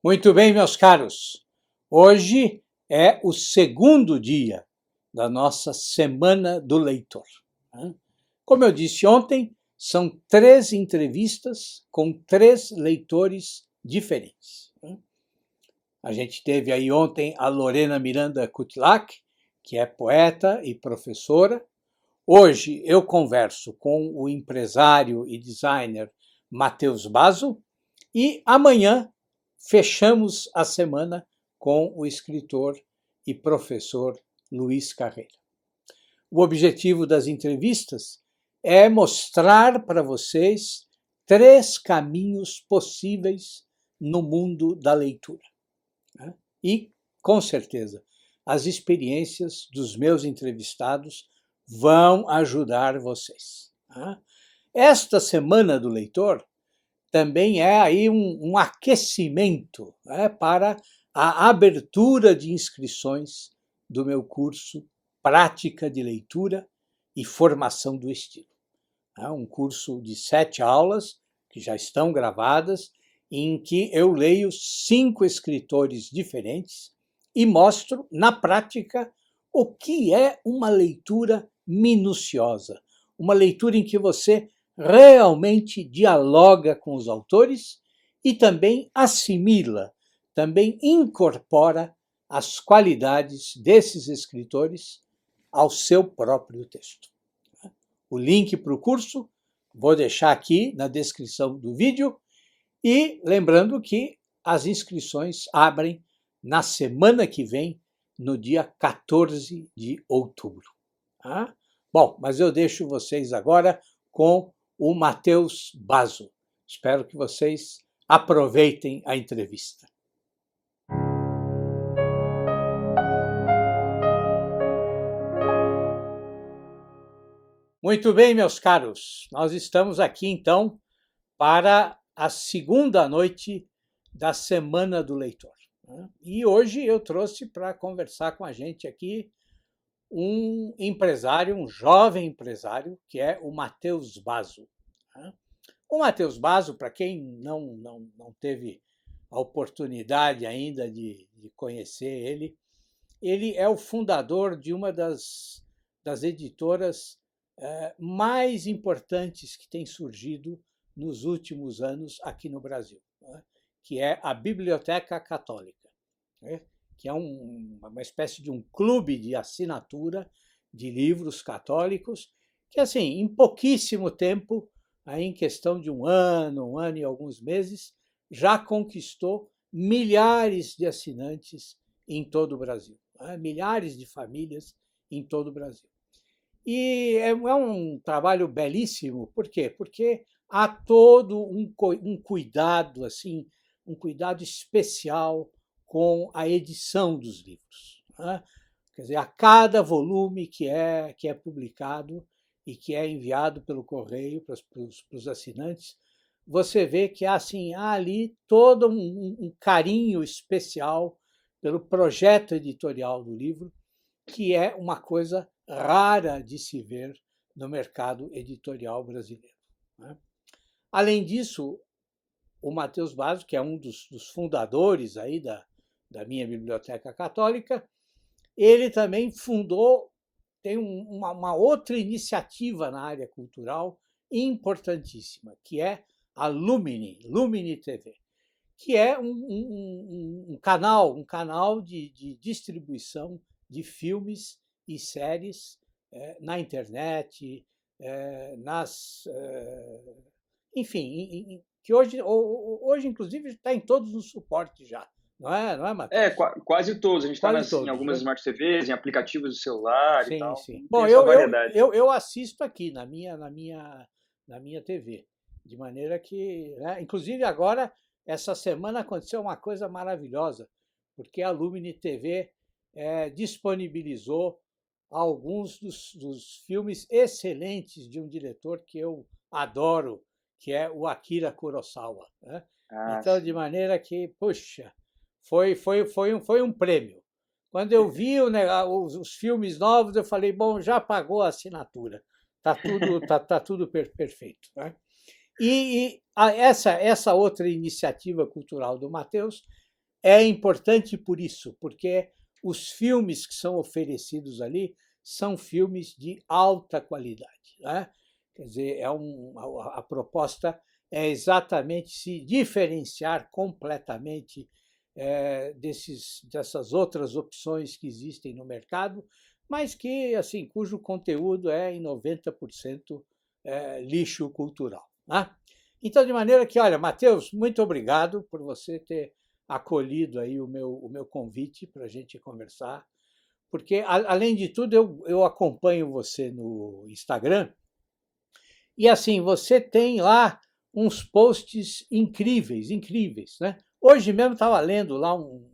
Muito bem, meus caros. Hoje é o segundo dia da nossa Semana do Leitor. Como eu disse ontem, são 3 entrevistas com 3 leitores diferentes. A gente teve aí ontem a Lorena Miranda Cutlac, que é poeta e professora. Hoje eu converso com o empresário e designer Matheus Basso e amanhã fechamos a semana com o escritor e professor Luiz Carreira. O objetivo das entrevistas é mostrar para vocês 3 caminhos possíveis no mundo da leitura. E, com certeza, as experiências dos meus entrevistados vão ajudar vocês. Esta Semana do Leitor também é aí um aquecimento, para a abertura de inscrições do meu curso Prática de Leitura e Formação do Estilo. Um curso de 7 aulas, que já estão gravadas, em que eu leio 5 escritores diferentes e mostro, na prática, o que é uma leitura minuciosa, uma leitura em que você realmente dialoga com os autores e também assimila, também incorpora as qualidades desses escritores ao seu próprio texto. O link para o curso vou deixar aqui na descrição do vídeo e lembrando que as inscrições abrem na semana que vem, no dia 14 de outubro. Bom, mas eu deixo vocês agora com o Matheus Basso. Espero que vocês aproveitem a entrevista. Muito bem, meus caros. Nós estamos aqui, então, para a segunda noite da Semana do Leitor. E hoje eu trouxe para conversar com a gente aqui um empresário, um jovem empresário, que é o Matheus Basso. O Matheus Basso, para quem não teve a oportunidade ainda de conhecer ele é o fundador de uma das editoras mais importantes que tem surgido nos últimos anos aqui no Brasil, que é a Biblioteca Católica, que é uma espécie de um clube de assinatura de livros católicos, que, assim, em pouquíssimo tempo, aí em questão de um ano e alguns meses, já conquistou milhares de assinantes em todo o Brasil, milhares de famílias em todo o Brasil. E é um trabalho belíssimo, por quê? Porque há todo um cuidado, assim, um cuidado especial com a edição dos livros. Quer dizer, a cada volume que é publicado e que é enviado pelo correio para os assinantes, você vê que há ali todo um carinho especial pelo projeto editorial do livro, que é uma coisa rara de se ver no mercado editorial brasileiro. Além disso, o Matheus Basso, que é um dos fundadores aí da minha Biblioteca Católica, ele também tem uma outra iniciativa na área cultural importantíssima, que é a Lumini TV, que é um canal de distribuição de filmes e séries na internet, enfim, que hoje inclusive está em todos os suportes já, não é, Matheus? Quase todos. A gente está em algumas Smart TVs, em aplicativos de celular e tal. Sim. Bom, eu assisto aqui na minha TV, de maneira que, inclusive agora, essa semana aconteceu uma coisa maravilhosa, porque a Lumini TV disponibilizou alguns dos filmes excelentes de um diretor que eu adoro, que é o Akira Kurosawa. Então, de maneira que, puxa, foi um prêmio. Quando eu vi os filmes novos, eu falei, bom, já pagou a assinatura, tá tudo perfeito. E essa outra iniciativa cultural do Matheus é importante por isso, porque os filmes que são oferecidos ali são filmes de alta qualidade, né? Quer dizer, a proposta é exatamente se diferenciar completamente dessas outras opções que existem no mercado, mas que, assim, cujo conteúdo é em 90% lixo cultural, né? Então, de maneira que, olha, Matheus, muito obrigado por você ter acolhido aí o meu convite para a gente conversar, porque, além de tudo, eu acompanho você no Instagram e, assim, você tem lá uns posts incríveis, incríveis, né? Hoje mesmo estava lendo lá um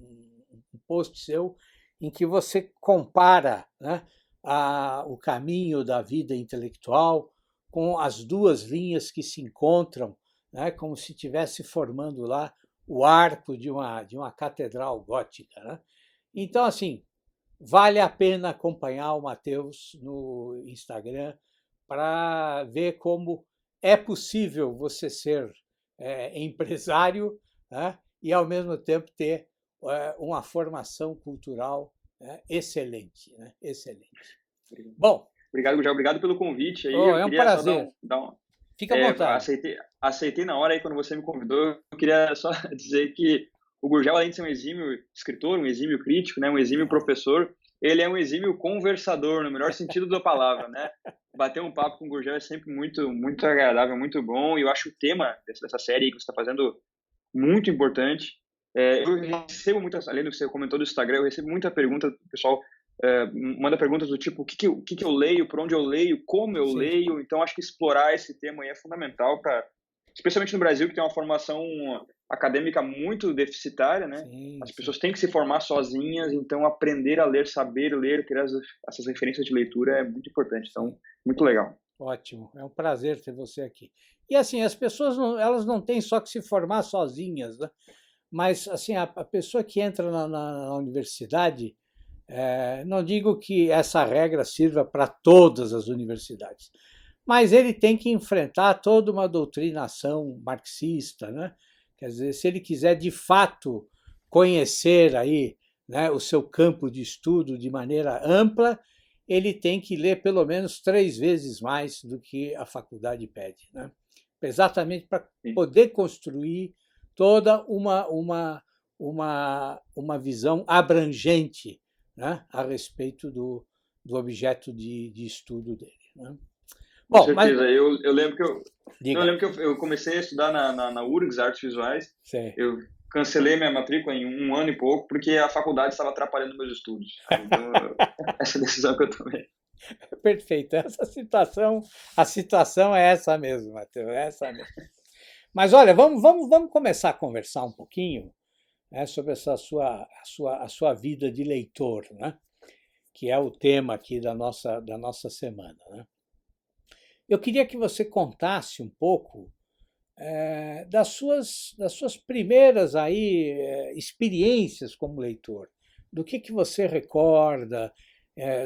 post seu em que você compara, né, o caminho da vida intelectual com as duas linhas que se encontram, né, como se estivesse formando lá o arco de uma catedral gótica, né? Então, assim, vale a pena acompanhar o Matheus no Instagram para ver como é possível você ser empresário, né, e, ao mesmo tempo, ter uma formação cultural excelente, né? Excelente. Bom. Obrigado, Gugel. Obrigado pelo convite. Aí, é um prazer. Fica à vontade. Aceitei na hora aí quando você me convidou. Eu queria só dizer que o Gurgel, além de ser um exímio escritor, um exímio crítico, né, um exímio professor, ele é um exímio conversador, no melhor sentido da palavra, né? Bater um papo com o Gurgel é sempre muito, muito agradável, muito bom. E eu acho o tema dessa série que você está fazendo muito importante. Eu recebo muitas, além do que você comentou do Instagram, eu recebo muita pergunta do pessoal. Manda perguntas do tipo o que eu leio, por onde eu leio, como eu leio. Então, acho que explorar esse tema aí é fundamental, especialmente no Brasil, que tem uma formação acadêmica muito deficitária, né? As pessoas têm que se formar sozinhas, então aprender a ler, saber ler, ter essas referências de leitura é muito importante. Então, muito legal. Ótimo, é um prazer ter você aqui. E, assim, as pessoas elas não têm só que se formar sozinhas, né? Mas, assim, a pessoa que entra na universidade, não digo que essa regra sirva para todas as universidades, mas ele tem que enfrentar toda uma doutrinação marxista, né? Quer dizer, se ele quiser de fato conhecer aí, né, o seu campo de estudo de maneira ampla, ele tem que ler pelo menos 3 vezes mais do que a faculdade pede, né? Exatamente para poder construir toda uma visão abrangente, né, a respeito do objeto de estudo dele, né? Bom, com certeza. Mas... eu lembro que eu comecei a estudar na URGS, Artes Visuais. Sim. Eu cancelei minha matrícula em 1 ano e pouco, porque a faculdade estava atrapalhando meus estudos. Então, essa decisão que eu tomei. Perfeito. A situação é essa mesmo, Matheus, é essa mesmo. Mas, olha, vamos começar a conversar um pouquinho, né, sobre essa a sua vida de leitor, né, que é o tema aqui da nossa semana, né? Eu queria que você contasse um pouco das suas primeiras aí, experiências como leitor. Do que você recorda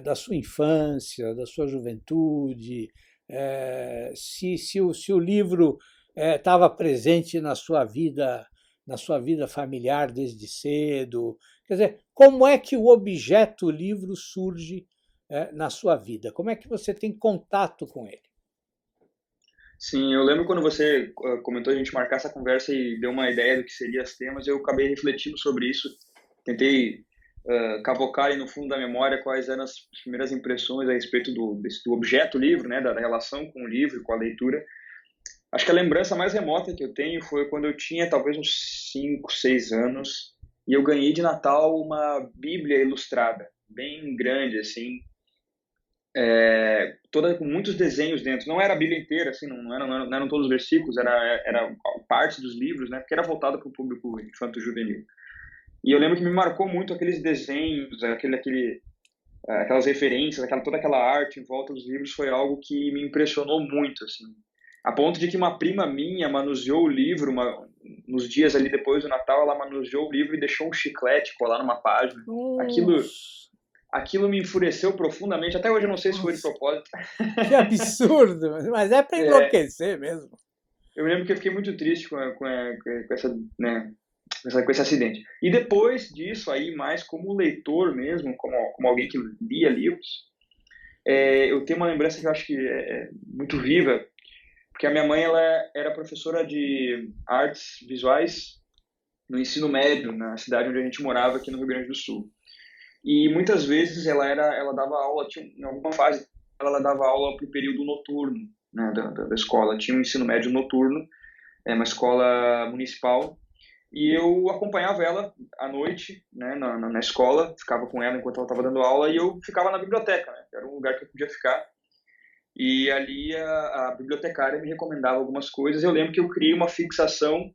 da sua infância, da sua juventude, se o livro estava presente na sua vida familiar desde cedo. Quer dizer, como é que o objeto livro surge na sua vida? Como é que você tem contato com ele? Sim, eu lembro quando você comentou a gente marcar essa conversa e deu uma ideia do que seriam os temas, eu acabei refletindo sobre isso, tentei cavocar aí no fundo da memória quais eram as primeiras impressões a respeito do objeto livro, né, da relação com o livro, com a leitura. Acho que a lembrança mais remota que eu tenho foi quando eu tinha talvez uns 5, 6 anos e eu ganhei de Natal uma Bíblia ilustrada, bem grande, assim, toda com muitos desenhos dentro. Não era a Bíblia inteira, assim, não eram todos os versículos, era parte dos livros, né, porque era voltado para o público infanto-juvenil. E eu lembro que me marcou muito aqueles desenhos, aquelas referências, toda aquela arte em volta dos livros foi algo que me impressionou muito, assim. A ponto de que uma prima minha manuseou o livro, nos dias ali depois do Natal, ela manuseou o livro e deixou um chiclete colar numa página. Aquilo me enfureceu profundamente. Até hoje eu não sei se foi de propósito. Que absurdo, mas é para enlouquecer mesmo. Eu lembro que eu fiquei muito triste com essa, né, com esse acidente. E depois disso, aí mais como leitor mesmo, como alguém que lia livros, eu tenho uma lembrança que eu acho que é muito viva, porque a minha mãe ela era professora de artes visuais no ensino médio, na cidade onde a gente morava, aqui no Rio Grande do Sul. E muitas vezes ela dava aula, em alguma fase, ela dava aula para o período noturno, né, da escola. Tinha um ensino médio noturno, uma escola municipal, e eu acompanhava ela à noite, né, na escola, ficava com ela enquanto ela estava dando aula, e eu ficava na biblioteca, né, era um lugar que eu podia ficar. E ali a bibliotecária me recomendava algumas coisas. Eu lembro que eu criei uma fixação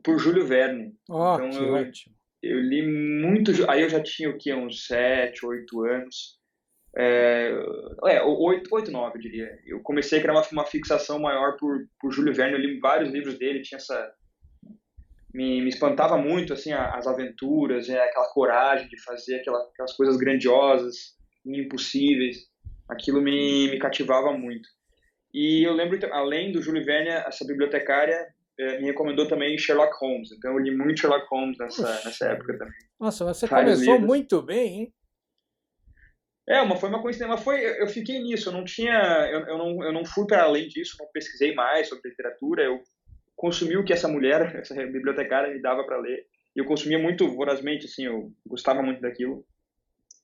por Júlio Verne. Oh, Então que ótimo. eu li muito. Aí eu já tinha o quê? Uns 7, 8 anos. 8, 9, eu diria. Eu comecei a criar uma fixação maior por Júlio Verne. Eu li vários livros dele, tinha essa. Me espantava muito assim as aventuras, aquela coragem de fazer aquelas coisas grandiosas, impossíveis. Aquilo me cativava muito. E eu lembro, além do Júlio Verne, essa bibliotecária me recomendou também Sherlock Holmes. Então eu li muito Sherlock Holmes nessa Puxa época vida. também. Nossa, você Vários começou livros. muito bem, hein? Foi uma coincidência, mas eu fiquei nisso, eu não fui para além disso, não pesquisei mais sobre literatura, eu consumi o que essa mulher, essa bibliotecária me dava para ler, e eu consumia muito vorazmente, assim, eu gostava muito daquilo.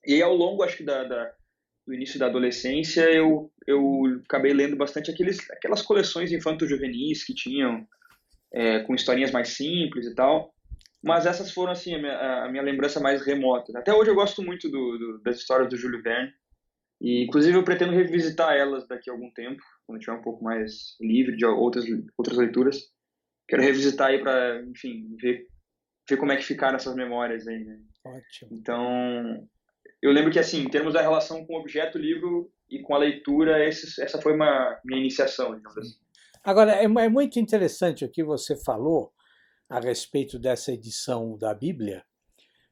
E aí, ao longo, acho que do início da adolescência, eu acabei lendo bastante aquelas coleções infanto-juvenis que tinham, com historinhas mais simples e tal. Mas essas foram, assim, a minha lembrança mais remota. Até hoje eu gosto muito das histórias do Júlio Verne. E, inclusive, eu pretendo revisitar elas daqui a algum tempo, quando eu estiver um pouco mais livre de outras leituras. Quero revisitar aí para, enfim, ver como é que ficaram essas memórias aí, né? Ótimo. Então, eu lembro que, assim, em termos da relação com o objeto, o livro e com a leitura, essa foi minha iniciação, digamos assim. Agora, é muito interessante o que você falou a respeito dessa edição da Bíblia,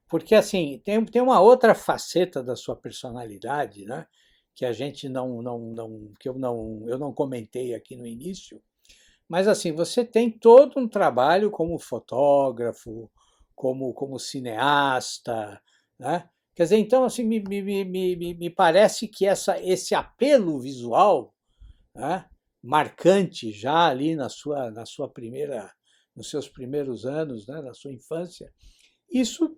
porque assim tem uma outra faceta da sua personalidade, né? Que a gente que eu não comentei aqui no início, mas assim você tem todo um trabalho como fotógrafo, como cineasta, né? Quer dizer, então assim me parece que esse apelo visual, né, marcante já ali na sua primeira, nos seus primeiros anos, né, na sua infância, isso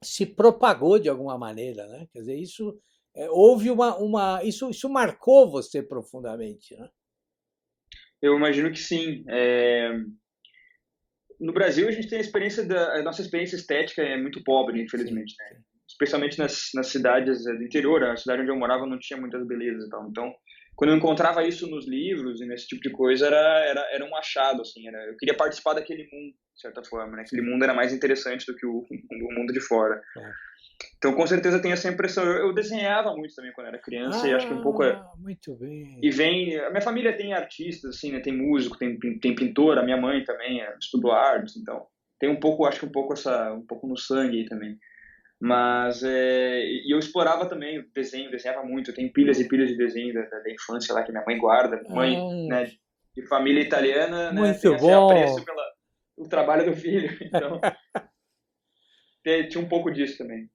se propagou de alguma maneira, né? Quer dizer, houve isso marcou você profundamente, né? Eu imagino que sim. No Brasil, a gente tem a nossa experiência estética é muito pobre, Sim, infelizmente, né? sim. Especialmente nas cidades do interior, a cidade onde eu morava não tinha muitas belezas e tal. Então, quando eu encontrava isso nos livros e nesse tipo de coisa, era um achado, assim. Eu queria participar daquele mundo, de certa forma, né? Aquele Sim, mundo era mais interessante do que o mundo de fora. claro. Então, com certeza, tenho essa impressão. Eu desenhava muito também quando era criança e acho que um pouco. Muito E bem. vem. A minha família tem artistas, assim, né? Tem músico, tem pintor, a minha mãe também estudou artes, então tem um pouco, acho que um pouco no sangue aí também. Mas e eu explorava também o desenho, desenhava muito. Eu tenho pilhas e pilhas de desenho da infância lá que minha mãe guarda. Mãe, Ah, né, de família italiana, né, tem muito esse apreço bom. pelo trabalho do filho. Então, tinha um pouco disso também.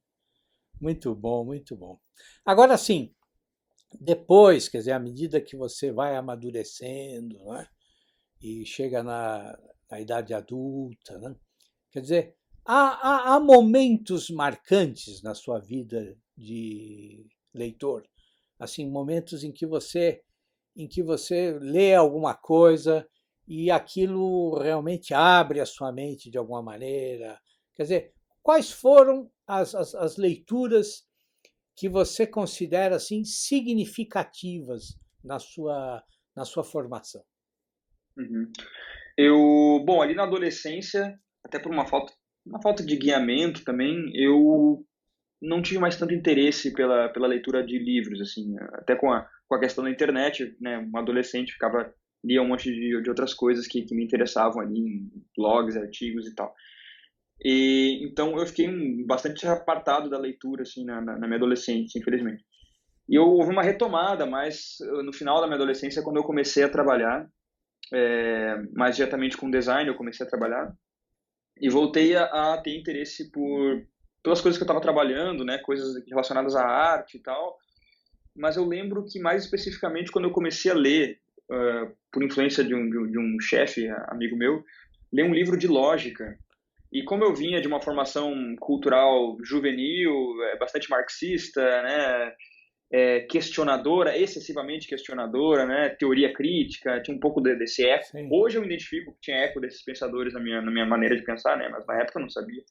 Muito bom, muito bom. Agora sim, depois, quer dizer, à medida que você vai amadurecendo, né, e chega na idade adulta, né, quer dizer, há momentos marcantes na sua vida de leitor, assim, momentos em que você lê alguma coisa e aquilo realmente abre a sua mente de alguma maneira. Quer dizer, quais foram as leituras que você considera assim significativas na sua formação? Uhum. Bom, ali na adolescência, até por uma falta de guiamento também, eu não tive mais tanto interesse pela leitura de livros, assim, até com a questão da internet, né, um adolescente lia um monte de outras coisas que me interessavam ali, em blogs, artigos e tal. E, então eu fiquei bastante apartado da leitura, assim, na minha adolescência, infelizmente. E houve uma retomada, mas no final da minha adolescência, quando eu comecei a trabalhar, mais diretamente com design, eu comecei a trabalhar, e voltei a ter interesse pelas coisas que eu estava trabalhando, né, coisas relacionadas à arte e tal. Mas eu lembro que, mais especificamente, quando eu comecei a ler, por influência de um chefe, amigo meu, ler um livro de lógica. E como eu vinha de uma formação cultural juvenil, bastante marxista, né, questionadora, excessivamente questionadora, né, teoria crítica, tinha um pouco desse eco. Sim. Hoje eu identifico que tinha eco desses pensadores na minha maneira de pensar, né, mas na época eu não sabia.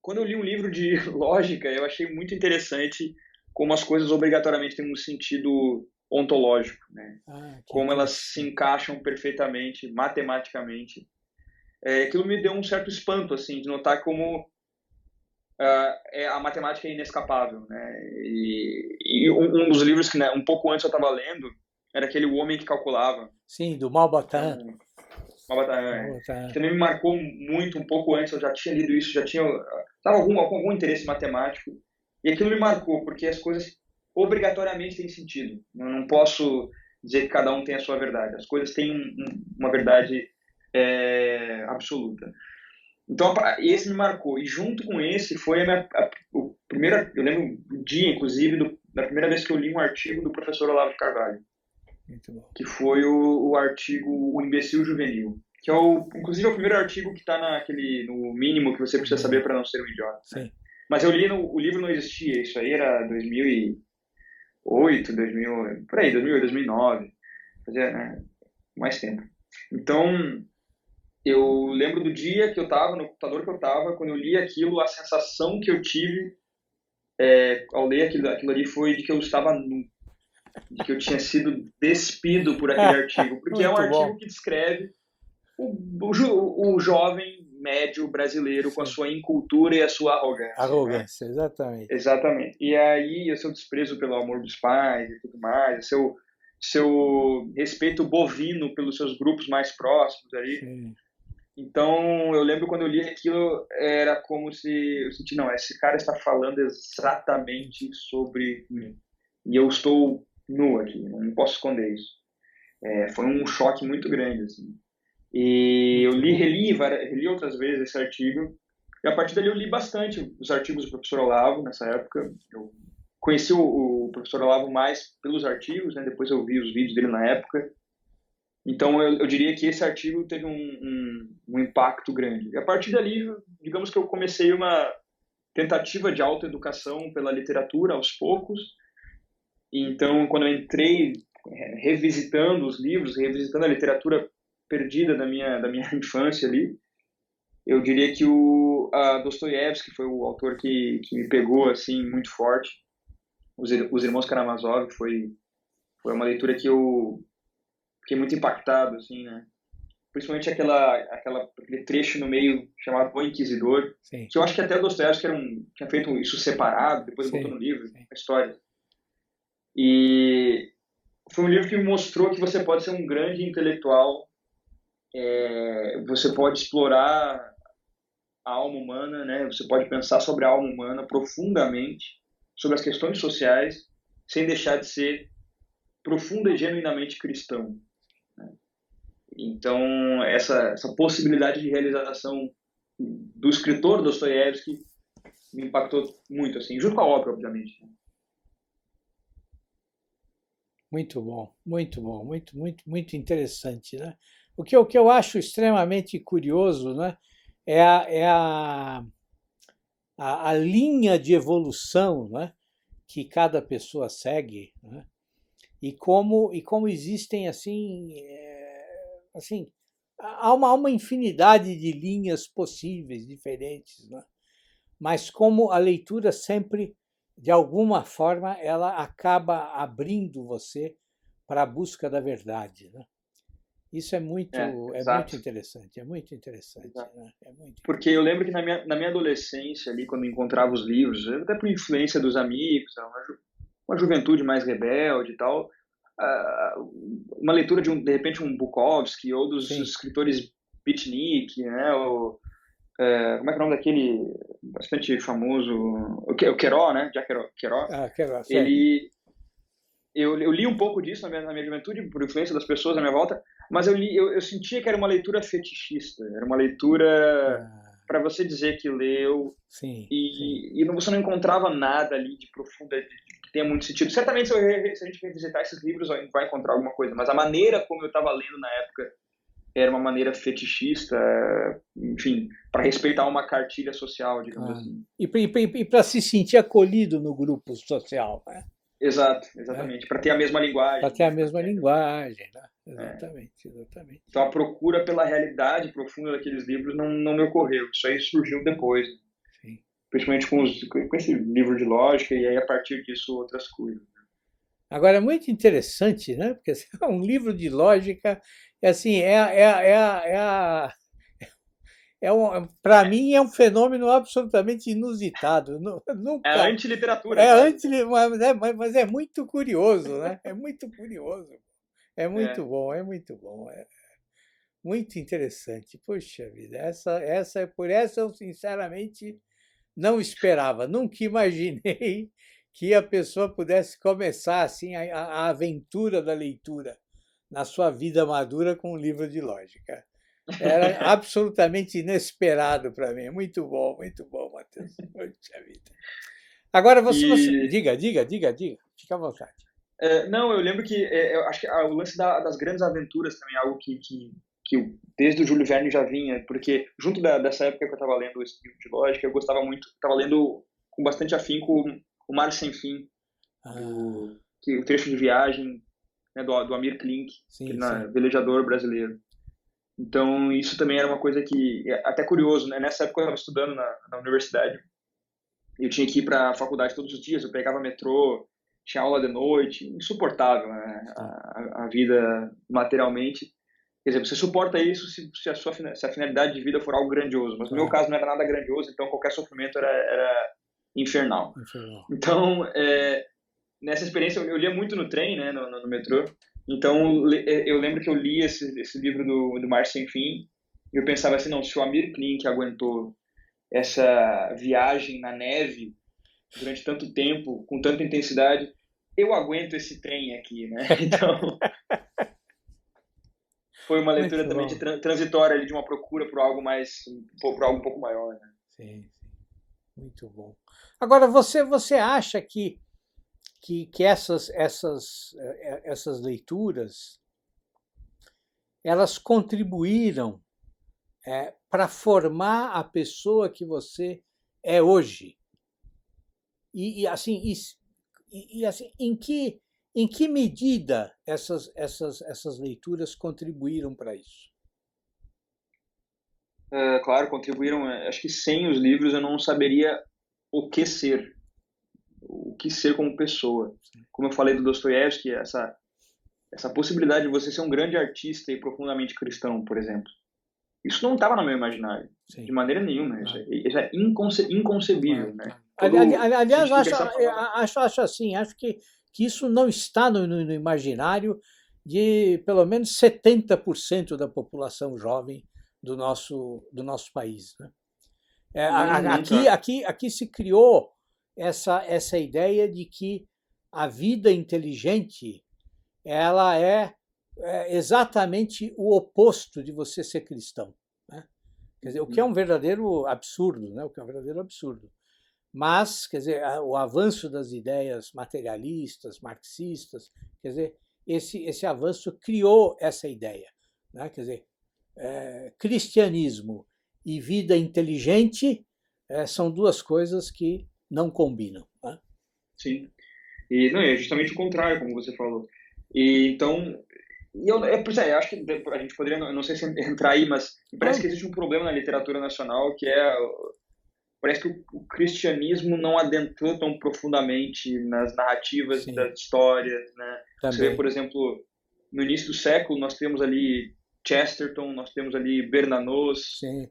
Quando eu li um livro de lógica, eu achei muito interessante como as coisas obrigatoriamente têm um sentido ontológico, né? Que Como elas se interessante. encaixam perfeitamente, matematicamente. Aquilo me deu um certo espanto, assim, de notar como a matemática é inescapável, né? E um dos livros que, né, um pouco antes eu estava lendo era aquele O Homem que Calculava. Sim, do É Malbatã. uma batalha, que Malbatã. também me marcou muito, um pouco antes, eu já tinha lido isso, já tinha tava com algum interesse matemático, e aquilo me marcou, porque as coisas obrigatoriamente têm sentido. Eu não posso dizer que cada um tem a sua verdade, as coisas têm uma verdade absoluta. Então, esse me marcou, e junto com esse foi o primeiro, eu lembro do dia, inclusive, da primeira vez que eu li um artigo do professor Olavo de Carvalho, Muito bom. que foi o artigo O Imbecil Juvenil, que é inclusive é o primeiro artigo que está no mínimo que você precisa saber para não ser um idiota. Né? Sim. Mas eu li, o livro não existia, isso aí era 2008, 2000, por aí, 2008, 2009, fazia, né, mais tempo. Então, eu lembro do dia que eu estava, no computador que eu estava, quando eu li aquilo, a sensação que eu tive ao ler aquilo ali foi de que eu estava nu, de que eu tinha sido despido por aquele artigo, porque é um Muito artigo bom. que descreve o jovem médio brasileiro com a Sim. sua incultura e a sua arrogância, né? Arrogância, exatamente. Exatamente. E aí, o seu desprezo pelo amor dos pais e tudo mais, seu respeito bovino pelos seus grupos mais próximos ali. Sim. Então, eu lembro quando eu li aquilo, era como se eu senti, não, esse cara está falando exatamente sobre mim. E eu estou nu aqui, não posso esconder isso. Foi um choque muito grande, assim. E eu Muito bom. reli outras vezes esse artigo, e a partir dali eu li bastante os artigos do professor Olavo nessa época. Eu conheci o professor Olavo mais pelos artigos, né? Depois eu vi os vídeos dele na época. Então eu diria que esse artigo teve um impacto grande. E a partir dali, digamos que eu comecei uma tentativa de autoeducação pela literatura aos poucos. E então, quando eu entrei revisitando os livros, revisitando a literatura perdida da minha infância ali, eu diria que a Dostoiévski foi o autor que me pegou assim muito forte. Os Irmãos Karamazov foi uma leitura que eu fiquei muito impactado, assim, né? Principalmente aquele trecho no meio chamado O Inquisidor, Sim. que eu acho que até o Dostoiévski tinha feito isso separado, depois botou Sim. no livro, Sim. a história. E foi um livro que me mostrou que você pode ser um grande intelectual, você pode explorar a alma humana, né? Você pode pensar sobre a alma humana profundamente, sobre as questões sociais, sem deixar de ser profunda e genuinamente cristão. Né? Então, essa possibilidade de realização do escritor Dostoiévski me impactou muito, assim, junto com a obra, obviamente. Muito bom, muito bom, muito, muito, muito interessante, né? O que eu acho extremamente curioso, né, é a linha de evolução, né, que cada pessoa segue, né, e como existem assim, há uma infinidade de linhas possíveis, diferentes, né? Mas como a leitura sempre, de alguma forma, ela acaba abrindo você para a busca da verdade, né? Isso é muito Exato. interessante, é muito interessante, Exato. né? É muito Porque eu interessante. lembro que na minha adolescência, ali, quando eu encontrava os livros, até por influência dos amigos, uma juventude mais rebelde e tal, ah, uma leitura de repente, um Bukowski ou dos Sim, escritores beatnik, né? Como é que é o nome daquele bastante famoso, o Queró, né? Jack Kerouac. quero, sério. Ele, eu li um pouco disso na minha juventude, por influência das pessoas à minha volta, Mas eu sentia que era uma leitura fetichista, era uma leitura Ah, para você dizer que leu, sim, sim. e você não encontrava nada ali de profunda, que tenha muito sentido. Certamente, se a gente revisitar esses livros, a gente vai encontrar alguma coisa, mas a maneira como eu estava lendo na época era uma maneira fetichista, enfim, para respeitar uma cartilha social, digamos Claro. assim. E para se sentir acolhido no grupo social, né? Exato, Né? exatamente. Para ter a mesma Para linguagem, ter a né? Para mesma ter linguagem, né? é. Exatamente, exatamente. Então a procura pela realidade profunda daqueles livros não me ocorreu. Isso aí surgiu depois, Sim. principalmente com esse livro de lógica e aí a partir disso outras coisas. Agora, é muito interessante, né? Porque assim, um livro de lógica, é assim, para mim é um fenômeno absolutamente inusitado. É a Nunca. antiliteratura É quase, antes, né? mas é muito curioso, né? É muito curioso. É É. muito bom, é muito bom. É muito interessante. Puxa vida, por essa eu sinceramente não esperava, nunca imaginei que a pessoa pudesse começar assim a aventura da leitura na sua vida madura com um livro de lógica. Era absolutamente inesperado para mim. Muito bom, Matheus. Puxa vida. Agora você E diga, fica à vontade. não, eu lembro que eu acho que o lance das grandes aventuras também é algo que desde o Júlio Verne já vinha, porque junto dessa época que eu estava lendo esse livro de lógica, eu gostava muito, estava lendo com bastante afinco o Mar Sem Fim, Ah, o trecho de viagem, né, do Amir Klink, que sim, é sim. velejador brasileiro. Então, isso também era uma coisa que, até curioso, né? Nessa época eu estava estudando na universidade, eu tinha que ir para a faculdade todos os dias, eu pegava metrô, tinha aula de noite, insuportável, né? Sim. A vida materialmente. Quer dizer, você suporta isso se a finalidade de vida for algo grandioso, mas no meu Claro, caso não era nada grandioso, então qualquer sofrimento era infernal. infernal. Então, nessa experiência, eu lia muito no trem, né, no metrô, então eu lembro que eu li esse livro do Mar Sem Fim, e eu pensava assim, não, se o Amir Klink aguentou essa viagem na neve durante tanto tempo, com tanta intensidade, eu aguento esse trem aqui, né? Então, foi uma leitura Muito também de bom. transitória ali, de uma procura por algo mais, por algo um pouco maior, né? Sim, sim. Muito bom. Agora, você acha que essas leituras elas contribuíram para formar a pessoa que você é hoje? Assim, assim, em que medida essas leituras contribuíram para isso? Claro, contribuíram. Acho que sem os livros eu não saberia o que ser, o que ser como pessoa. Como eu falei do Dostoiévski, essa possibilidade de você ser um grande artista e profundamente cristão, por exemplo. Isso não estava no meu imaginário, de Sim, maneira nenhuma. claro, Isso é inconcebível, claro, né? claro. Se a Aliás, gente tem que pensar fora. acho assim, acho que isso não está no imaginário de pelo menos 70% da população jovem do nosso país, né? Não tá. Aqui se criou essa ideia de que a vida inteligente ela é exatamente o oposto de você ser cristão, né? Quer dizer, o que é um verdadeiro absurdo, né? O que é um verdadeiro absurdo. Mas, quer dizer, o avanço das ideias materialistas, marxistas, quer dizer, esse avanço criou essa ideia, né? Quer dizer, cristianismo e vida inteligente são duas coisas que não combinam, né? Sim. E não, é justamente o contrário, como você falou. E então, pois é, eu acho que a gente poderia, não sei se entrar aí, mas me parece que Claro. existe um problema na literatura nacional que parece que o cristianismo não adentrou tão profundamente nas narrativas Sim, das histórias, né? Você vê, também. por exemplo, no início do século nós temos ali Chesterton, nós temos ali Bernanos, Sim,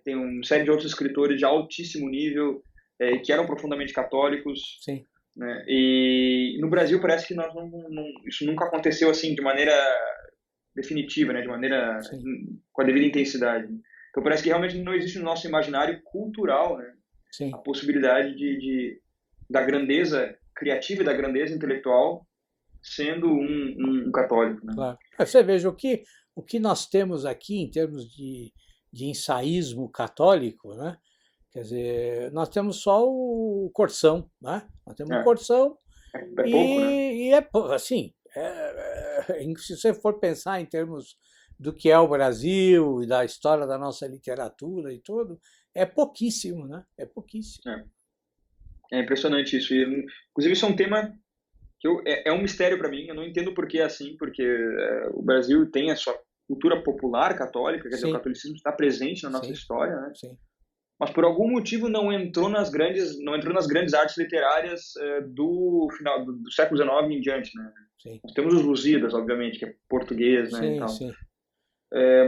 tem uma série de outros escritores de altíssimo nível que eram profundamente católicos, sim, né? E no Brasil parece que isso nunca aconteceu assim de maneira definitiva, né? De maneira sim, com a devida intensidade. Então parece que realmente não existe no nosso imaginário cultural, né? A sim, possibilidade da grandeza criativa e da grandeza intelectual sendo um católico, né? claro. Você veja o que nós temos aqui em termos de ensaísmo católico, né? Quer dizer, nós temos só o Corção, né? Nós temos o É, Corção é pouco, né? assim, se você for pensar em termos do que é o Brasil e da história da nossa literatura e tudo, é pouquíssimo, né? É pouquíssimo. É impressionante isso. E, inclusive, isso é um tema que é um mistério para mim. Eu não entendo por que é assim, porque o Brasil tem a sua cultura popular católica, quer dizer, o Sim, catolicismo está presente na nossa sim, história, né? sim, Mas por algum motivo não entrou nas grandes artes literárias do final do século XIX em diante, né? sim, Nós temos os Lusíadas, obviamente, que é português, né, e sim, tal. sim.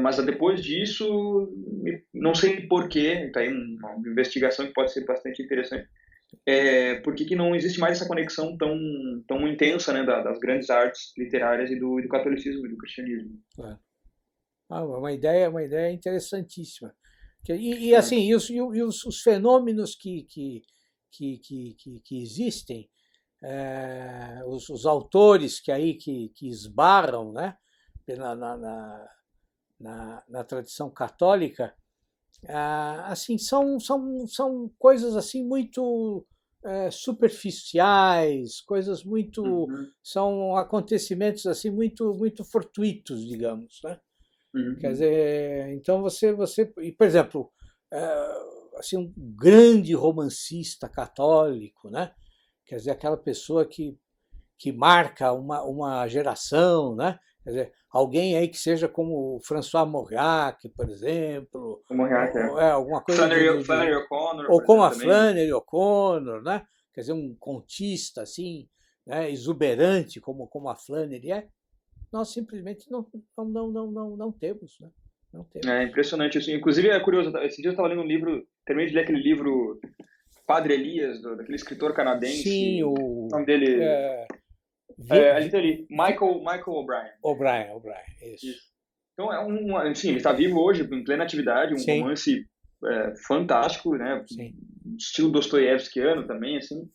Mas depois disso, não sei por quê, tá aí uma investigação que pode ser bastante interessante. Por que não existe mais essa conexão tão intensa, né, das grandes artes literárias e do catolicismo e do cristianismo? Claro. Uma ideia interessantíssima. É. Assim, os fenômenos que existem, os autores que esbarram, né, na, na, na, na tradição católica, assim, são coisas assim muito superficiais, coisas muito, Uhum, são acontecimentos assim muito fortuitos, digamos, né? Quer uhum. dizer, então e, por exemplo, assim, um grande romancista católico, né? Quer dizer, aquela pessoa que marca uma geração, né? Quer dizer, alguém aí que seja como o François Mauriac, por exemplo, O Monreal, é. alguma coisa Flannery O'Connor, ou por como exemplo, a também, né? Flannery O'Connor, né? Quer dizer, um contista assim, né? Exuberante como a Flannery é, nós simplesmente não temos, né? Não É temos. impressionante isso. Inclusive, é curioso, esse dia eu estava lendo um livro, terminei de ler aquele livro Padre Elias, daquele escritor Sim, canadense, o o nome dele, é, vi, ali, vi, Michael O'Brien. O'Brien, isso. Isso. Então, assim, ele está vivo hoje, em plena atividade, um Sim, romance fantástico, né? sim, Estilo dostoiévskiano também, assim,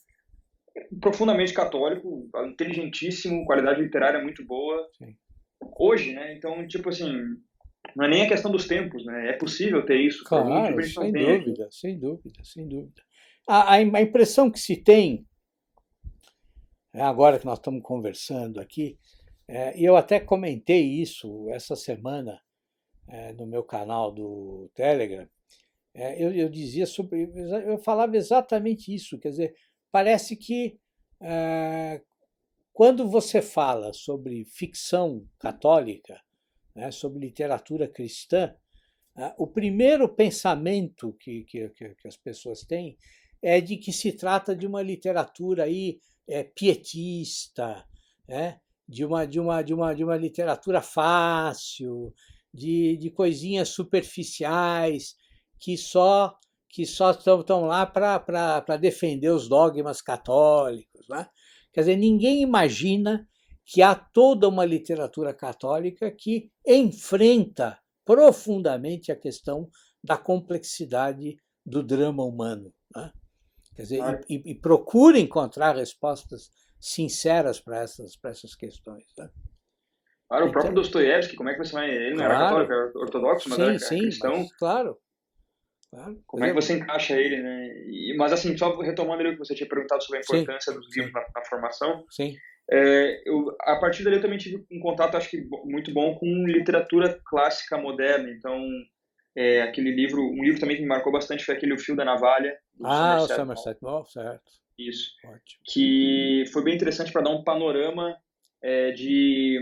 profundamente católico, inteligentíssimo, qualidade literária muito boa. sim. Hoje, né? Então, tipo assim, não é nem a questão dos tempos, né? É possível ter isso, por algum motivo Claro, a gente não sem tem aqui. dúvida, sem dúvida, sem dúvida. A impressão que se tem, agora que nós estamos conversando aqui, e eu até comentei isso essa semana no meu canal do Telegram, eu dizia sobre, eu falava exatamente isso, quer dizer, parece que quando você fala sobre ficção católica, né, sobre literatura cristã, o primeiro pensamento que as pessoas têm é de que se trata de uma literatura aí, pietista, né? De uma literatura fácil, de coisinhas superficiais que só estão lá para defender os dogmas católicos. Né? Quer dizer, ninguém imagina que há toda uma literatura católica que enfrenta profundamente a questão da complexidade do drama humano. Né? Quer dizer, Claro. e procura encontrar respostas sinceras para essas questões. Né? Claro, o próprio Então, Dostoiévski, como é que você vai... Ele não era católico, claro, era ortodoxo, mas sim, era sim, cristão. mas claro, claro. Quer Como é que dizer, você encaixa ele, né? Mas assim, só retomando ali o que você tinha perguntado sobre a sim, importância dos livros sim, na formação, sim, a partir dali eu também tive um contato, acho que muito bom, com literatura clássica moderna. Então, aquele livro, um livro também que me marcou bastante foi aquele O Fio da Navalha, do o Somerset Maugham. Somerset Maugham, certo, Isso. ótimo. Que foi bem interessante para dar um panorama de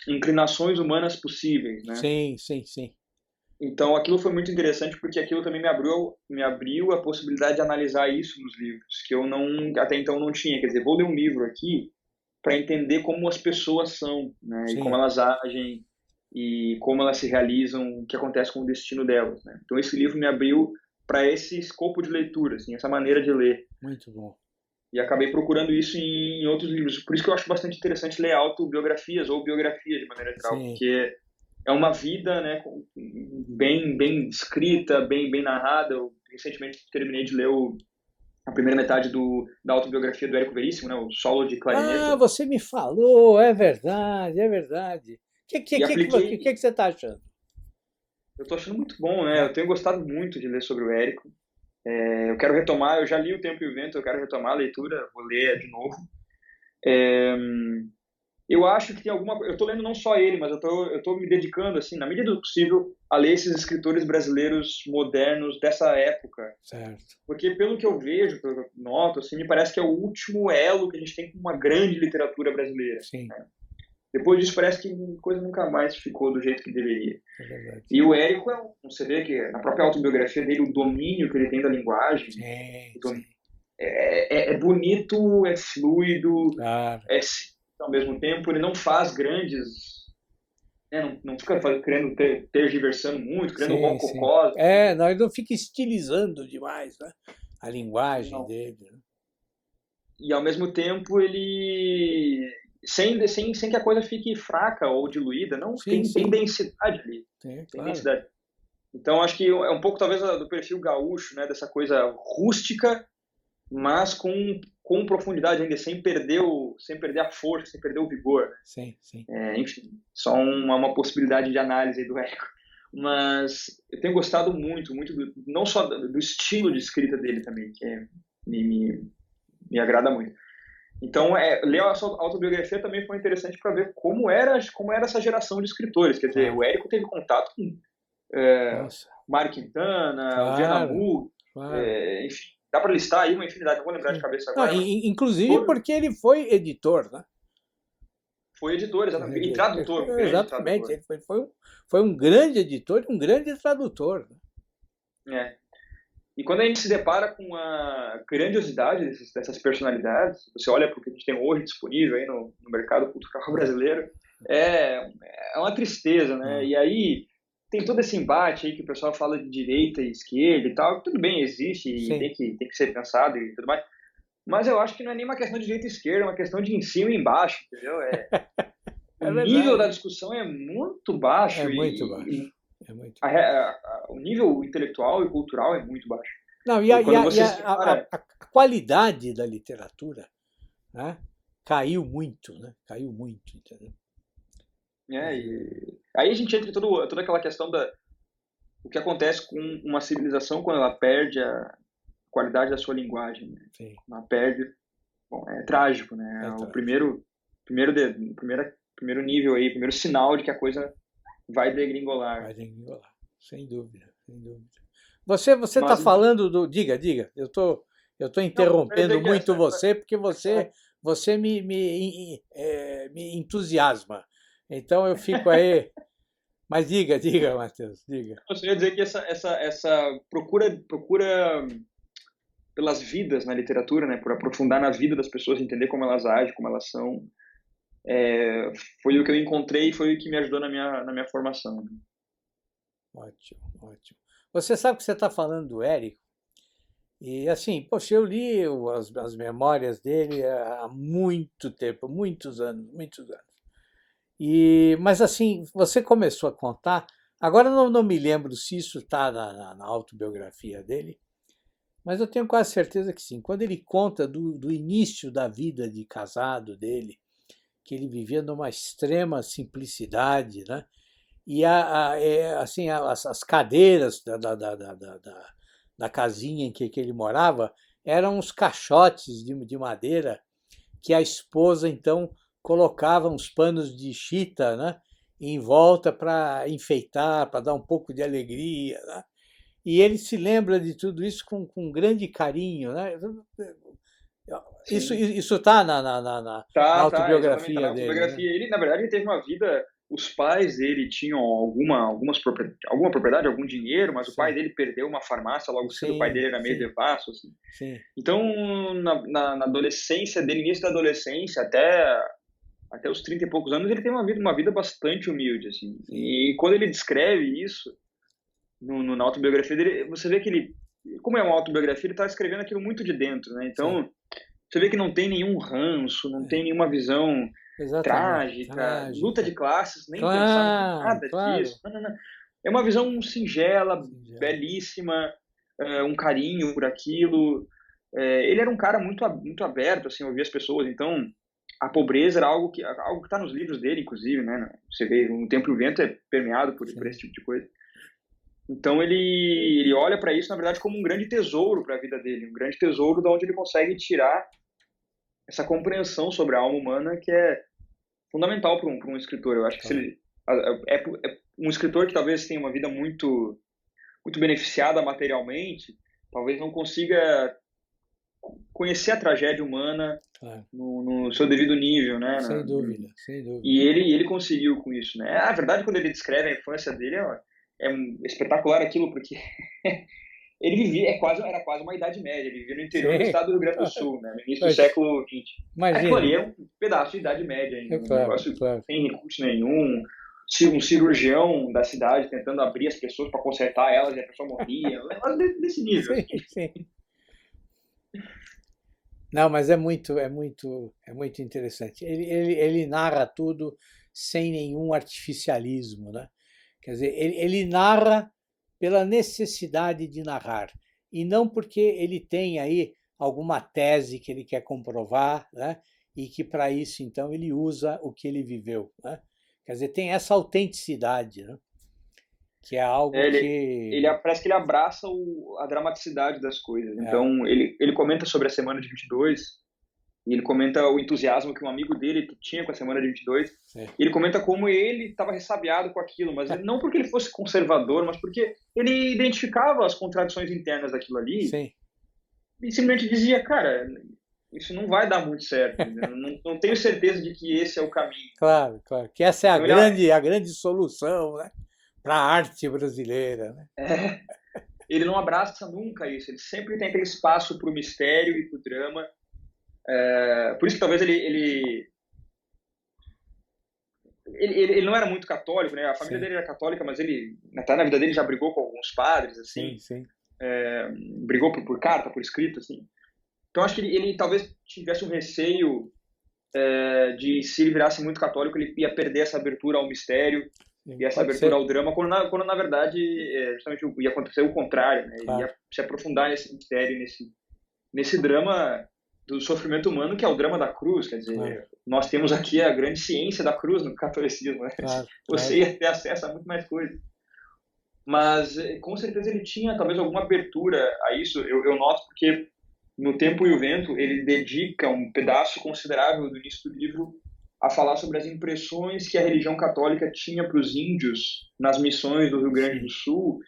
inclinações humanas possíveis, né? Sim, sim, sim, Então, aquilo foi muito interessante porque aquilo também me abriu a possibilidade de analisar isso nos livros, que eu não até então não tinha. Quer dizer, vou ler um livro aqui para entender como as pessoas são, né? E como sim, elas agem e como elas se realizam, o que acontece com o destino delas, né? Então, esse livro me abriu para esse escopo de leitura, assim, essa maneira de ler. muito bom. E acabei procurando isso em outros livros. Por isso que eu acho bastante interessante ler autobiografias ou biografias de maneira geral, Sim. porque é uma vida, né, bem escrita, bem narrada. Eu recentemente terminei de ler a primeira metade da autobiografia do Érico Veríssimo, né, o Solo de Clarineta. Você me falou, é verdade, é verdade. e apliquei. Que você está achando? Eu estou achando muito bom, né? Eu tenho gostado muito de ler sobre o Érico. Eu quero retomar, eu já li O Tempo e o Vento, eu quero retomar a leitura, vou ler de novo. Eu acho que tem alguma coisa. Eu estou lendo não só ele, mas eu tô me dedicando, assim, na medida do possível, a ler esses escritores brasileiros modernos dessa época. Certo. Porque, pelo que eu vejo, pelo que eu noto, assim, me parece que é o último elo que a gente tem com uma grande literatura brasileira. Sim. Né? Depois disso, parece que a coisa nunca mais ficou do jeito que deveria. É verdade. E o Érico, você vê que na própria autobiografia dele, o domínio que ele tem da linguagem. Sim. É bonito, é fluido, Claro. é simples ao mesmo tempo. Ele não faz grandes. Né, não fica querendo tergiversando muito, querendo rococó. Não, ele não fica estilizando demais, né? A linguagem dele. Né? E ao mesmo tempo ele. Sem que a coisa fique fraca ou diluída, não, tem densidade ali. Tem densidade. Então acho que é um pouco talvez do perfil gaúcho, né? Dessa coisa rústica, mas com profundidade ainda, sem perder a força, sem perder o vigor. Sim. Enfim, só uma possibilidade de análise aí do Érico. Mas eu tenho gostado muito não só do estilo de escrita dele também, que me agrada muito. Então, ler a sua autobiografia também foi interessante para ver como era essa geração de escritores. Quer dizer, o Érico teve contato com Mário Quintana, o Jean-Namur, enfim, dá para listar aí uma infinidade, não vou lembrar de cabeça agora. Inclusive porque ele foi editor, né? Foi editor, exatamente, e tradutor. Exatamente, ele foi um grande editor e um grande tradutor. Né? E quando a gente se depara com a grandiosidade dessas personalidades, você olha para o que a gente tem hoje disponível aí no mercado cultural brasileiro, é uma tristeza, né? E aí tem todo esse embate aí que o pessoal fala de direita e esquerda e tal, tudo bem, existe e tem que ser pensado e tudo mais, mas eu acho que não é nem uma questão de direita e esquerda, é uma questão de em cima e embaixo, entendeu? O nível da discussão é muito baixo. O nível intelectual e cultural é muito baixo. Não, e a qualidade da literatura, né, caiu muito, entendeu? E aí a gente entra em toda aquela questão o que acontece com uma civilização quando ela perde a qualidade da sua linguagem. Né? Ela perde, é trágico, né? O primeiro nível aí, primeiro sinal de que a coisa vai degringolar. Sem dúvida. Você está falando do... Diga, eu tô interrompendo muito você, porque você me entusiasma. Então eu fico aí... Mas diga, Matheus, diga. Eu só ia dizer que essa procura pelas vidas na literatura, né, por aprofundar na vida das pessoas, entender como elas agem, como elas são, foi o que eu encontrei e foi o que me ajudou na minha formação. Né? Ótimo. Você sabe que você está falando do Érico, e assim, poxa, eu li as memórias dele há muito tempo, muitos anos. Mas assim, você começou a contar, agora não me lembro se isso está na autobiografia dele, mas eu tenho quase certeza que sim. Quando ele conta do início da vida de casado dele, que ele vivia numa extrema simplicidade, né? E assim, as cadeiras da casinha em que ele morava eram uns caixotes de madeira que a esposa, então, colocava uns panos de chita, né, em volta para enfeitar, para dar um pouco de alegria. Né? E ele se lembra de tudo isso com grande carinho. Né? Isso está na autobiografia dele. Autobiografia. Né? Ele, na verdade, teve uma vida... Os pais dele tinham alguma propriedade, algum dinheiro, mas o pai dele perdeu uma farmácia logo cedo. O pai dele era meio devasso. Assim. Então, na adolescência dele, início da adolescência, até os 30 e poucos anos, ele tem uma vida bastante humilde. Assim. E quando ele descreve isso na autobiografia dele, você vê que ele, como é uma autobiografia, ele está escrevendo aquilo muito de dentro. Né? Então, você vê que não tem nenhum ranço, não tem nenhuma visão... Trágica, luta de classes, nem pensar nada disso. Não. É uma visão singela, belíssima, um carinho por aquilo. Ele era um cara muito aberto, assim, ouvir as pessoas. Então, a pobreza era algo que está nos livros dele, inclusive, né? Você vê, O Tempo e o Vento é permeado por esse tipo de coisa. Então ele olha para isso, na verdade, como um grande tesouro para a vida dele, um grande tesouro de onde ele consegue tirar essa compreensão sobre a alma humana que é fundamental para um escritor. Eu acho que se ele é um escritor que talvez tenha uma vida muito muito beneficiada materialmente, talvez não consiga conhecer a tragédia humana no seu devido nível, né? Sem dúvida, sem dúvida. E ele conseguiu com isso, né? A verdade, quando ele descreve a infância dele, é espetacular aquilo, porque ele vivia, era quase uma Idade Média, ele vivia no interior do estado do Rio Grande do Sul, né? No início do século XX. Aquilo ali é um pedaço de Idade Média ainda, um negócio sem recurso nenhum, um cirurgião da cidade tentando abrir as pessoas para consertar elas e a pessoa morria, um negócio desse nível. Sim. Não, mas é muito interessante. Ele narra tudo sem nenhum artificialismo, né? Quer dizer, ele narra pela necessidade de narrar e não porque ele tem aí alguma tese que ele quer comprovar, né? E que para isso então ele usa o que ele viveu, né? Quer dizer, tem essa autenticidade, né? Que é algo parece que ele abraça a dramaticidade das coisas. Então, ele comenta sobre a semana de 22, e ele comenta o entusiasmo que um amigo dele tinha com a semana de 22, e ele comenta como ele estava ressabiado com aquilo, mas não porque ele fosse conservador, mas porque ele identificava as contradições internas daquilo ali, e simplesmente dizia, cara, isso não vai dar muito certo, não tenho certeza de que esse é o caminho. Claro, que essa é a grande solução, né? Para a arte brasileira, né? Ele não abraça nunca isso, ele sempre tem aquele espaço para o mistério e para o drama. Por isso que talvez ele não era muito católico, né? A família dele era católica, mas ele, até na vida dele, já brigou com alguns padres, assim. Brigou por carta, por escrito, assim. Então acho que ele talvez tivesse um receio de, se ele virasse muito católico, ele ia perder essa abertura ao mistério e essa abertura ao drama, quando na verdade justamente ia acontecer o contrário, né? Ele ia se aprofundar nesse mistério, nesse drama do sofrimento humano, que é o drama da cruz. Quer dizer, nós temos aqui a grande ciência da cruz no catolicismo, né? Você ia ter acesso a muito mais coisa. Mas com certeza ele tinha talvez alguma abertura a isso. Eu noto porque no Tempo e o Vento ele dedica um pedaço considerável do início do livro a falar sobre as impressões que a religião católica tinha para os índios nas missões do Rio Grande do Sul,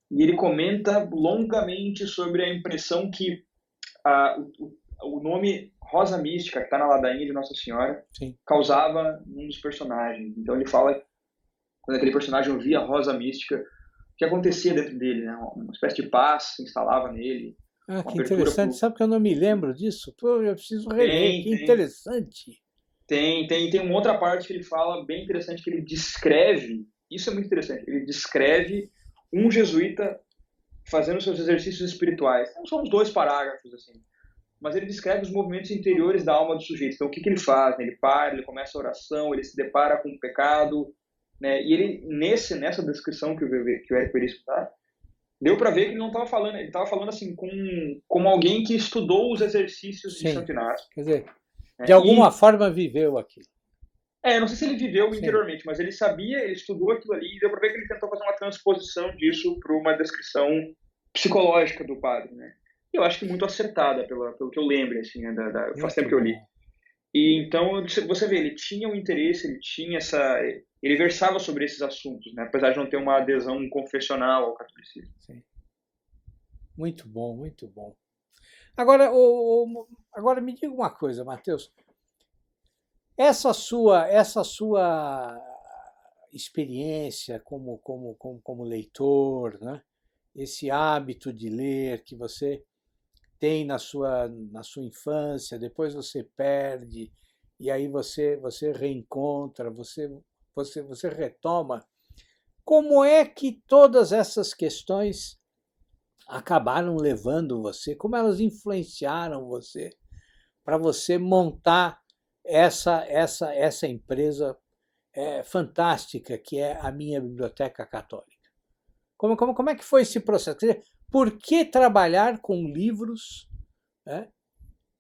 e ele comenta longamente sobre a impressão que o nome Rosa Mística, que está na ladainha de Nossa Senhora, causava num dos personagens. Então ele fala, quando aquele personagem ouvia a Rosa Mística, o que acontecia dentro dele, né? Uma espécie de paz se instalava nele. Que interessante. Sabe que eu não me lembro disso? Pô, eu preciso reler. Que interessante. Tem uma outra parte que ele fala bem interessante, que ele descreve, isso é muito interessante, ele descreve um jesuíta fazendo seus exercícios espirituais. Não são uns 2 parágrafos, assim, mas ele descreve os movimentos interiores da alma do sujeito. Então, o que ele faz? Ele para, ele começa a oração, ele se depara com o pecado, né? E ele, nessa descrição que o Érico Veríssimo dá, deu para ver que ele não estava falando, ele estava falando assim, como alguém que estudou os exercícios de Santo Inácio. Quer dizer, de alguma forma viveu aquilo. Não sei se ele viveu interiormente, mas ele sabia, ele estudou aquilo ali, e deu para ver que ele tentou fazer uma transposição disso para uma descrição psicológica do padre, né? E eu acho que muito acertada, pelo que eu lembro, assim, né? Faz tempo que eu li. E então, você vê, ele tinha um interesse, ele versava sobre esses assuntos, né? Apesar de não ter uma adesão confessional ao catolicismo. Muito bom, muito bom. Agora me diga uma coisa, Matheus. Essa sua experiência como leitor, né? Esse hábito de ler que você tem na sua infância, depois você perde, e aí você reencontra, você retoma. Como é que todas essas questões acabaram levando você, como elas influenciaram você para você montar essa empresa fantástica que é a minha Biblioteca Católica? Como é que foi esse processo? Quer dizer, por que trabalhar com livros, né,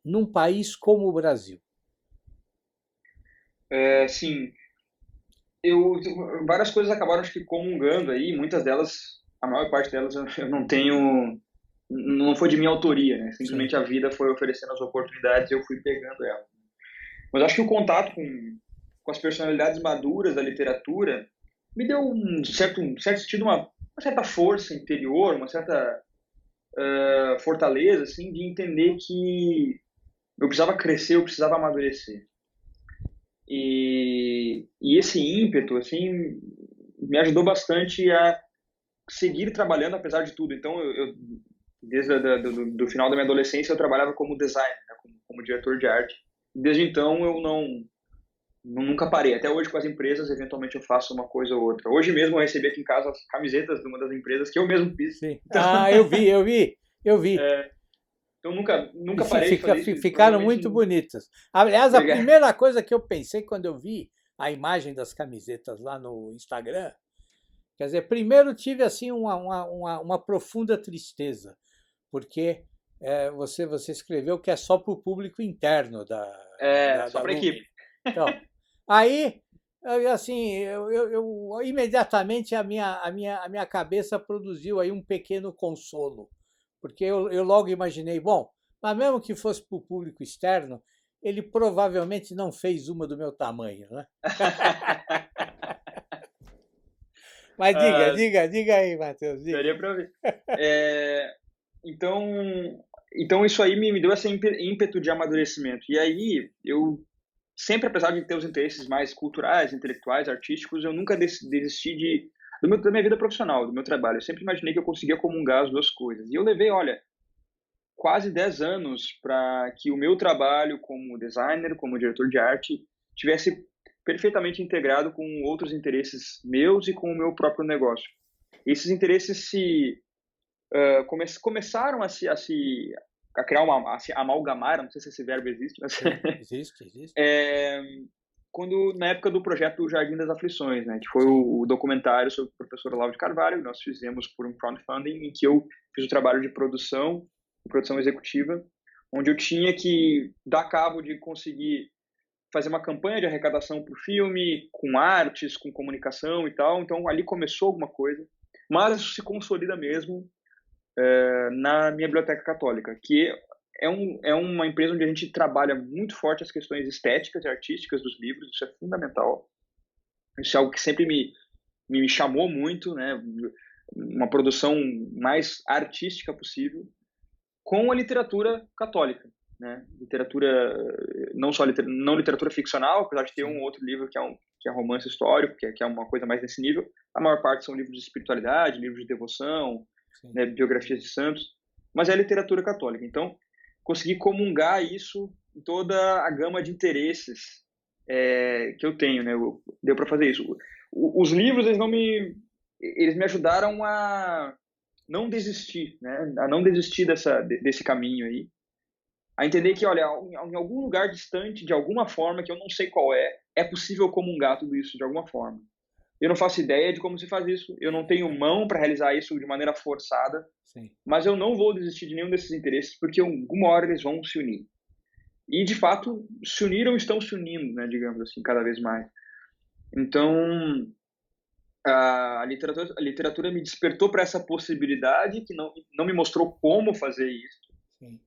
num país como o Brasil? Sim, várias coisas acabaram, acho que, comungando aí, muitas delas, a maior parte delas, eu não tenho, não foi de minha autoria, né? Sim, Simplesmente a vida foi oferecendo as oportunidades e eu fui pegando elas. Mas acho que o contato com as personalidades maduras da literatura me deu um certo sentido, uma certa força interior, uma certa fortaleza, assim, de entender que eu precisava crescer, eu precisava amadurecer. E esse ímpeto, assim, me ajudou bastante a seguir trabalhando apesar de tudo. Então, desde do final da minha adolescência, eu trabalhava como designer, né, como diretor de arte. Desde então, eu nunca parei. Até hoje, com as empresas, eventualmente eu faço uma coisa ou outra. Hoje mesmo eu recebi aqui em casa as camisetas de uma das empresas que eu mesmo fiz. sim. Então, Ah, eu vi. então E nunca parei de fazer isso e ficaram provavelmente muito bonitas. Aliás, a obrigado. primeira coisa que eu pensei quando eu vi a imagem das camisetas lá no Instagram, quer dizer, primeiro tive assim uma profunda tristeza, porque você escreveu que é só para o público interno Só da para equipe. Lumine. Então, aí, assim, imediatamente a minha cabeça produziu aí um pequeno consolo, porque eu logo imaginei, bom, mas mesmo que fosse para o público externo, ele provavelmente não fez uma do meu tamanho, né? Mas diga, Ah, diga, diga aí, Matheus, diga. daria para ver. É, então, então isso aí me deu esse ímpeto de amadurecimento. E aí eu sempre, apesar de ter os interesses mais culturais, intelectuais, artísticos, eu nunca desisti da minha vida profissional, do meu trabalho. Eu sempre imaginei que eu conseguia comungar as duas coisas. E eu levei, olha, quase 10 anos para que o meu trabalho como designer, como diretor de arte, tivesse perfeitamente integrado com outros interesses meus e com o meu próprio negócio. Esses interesses começaram a criar a se amalgamar, não sei se esse verbo existe, mas Sim, existe, existe. é, na época do projeto Jardim das Aflições, né, que foi Sim, o documentário sobre o professor Olavo de Carvalho, que nós fizemos por um crowdfunding, em que eu fiz o trabalho de produção executiva, onde eu tinha que dar cabo de conseguir fazer uma campanha de arrecadação para o filme, com artes, com comunicação e tal. Então ali começou alguma coisa, mas isso se consolida mesmo na minha biblioteca católica, que é uma empresa onde a gente trabalha muito forte as questões estéticas e artísticas dos livros, isso é fundamental. Isso é algo que sempre me chamou muito, né? Uma produção mais artística possível, com a literatura católica, né? Literatura, não só não literatura ficcional, apesar de ter um sim, outro livro que é romance histórico, que é uma coisa mais nesse nível. A maior parte são livros de espiritualidade, livros de devoção, sim. né, biografias de santos, mas é a literatura católica. Então, consegui comungar isso em toda a gama de interesses que eu tenho, né? Deu para fazer isso. Os livros, eles me ajudaram a não desistir, né? A não desistir desse caminho aí. A entender que, olha, em algum lugar distante, de alguma forma, que eu não sei qual é possível comungar tudo isso de alguma forma. Eu não faço ideia de como se faz isso, eu não tenho mão para realizar isso de maneira forçada, Sim. mas eu não vou desistir de nenhum desses interesses, porque alguma hora eles vão se unir. E, de fato, se uniram e estão se unindo, né, digamos assim, cada vez mais. Então, a literatura me despertou para essa possibilidade, que não me mostrou como fazer isso, Sim.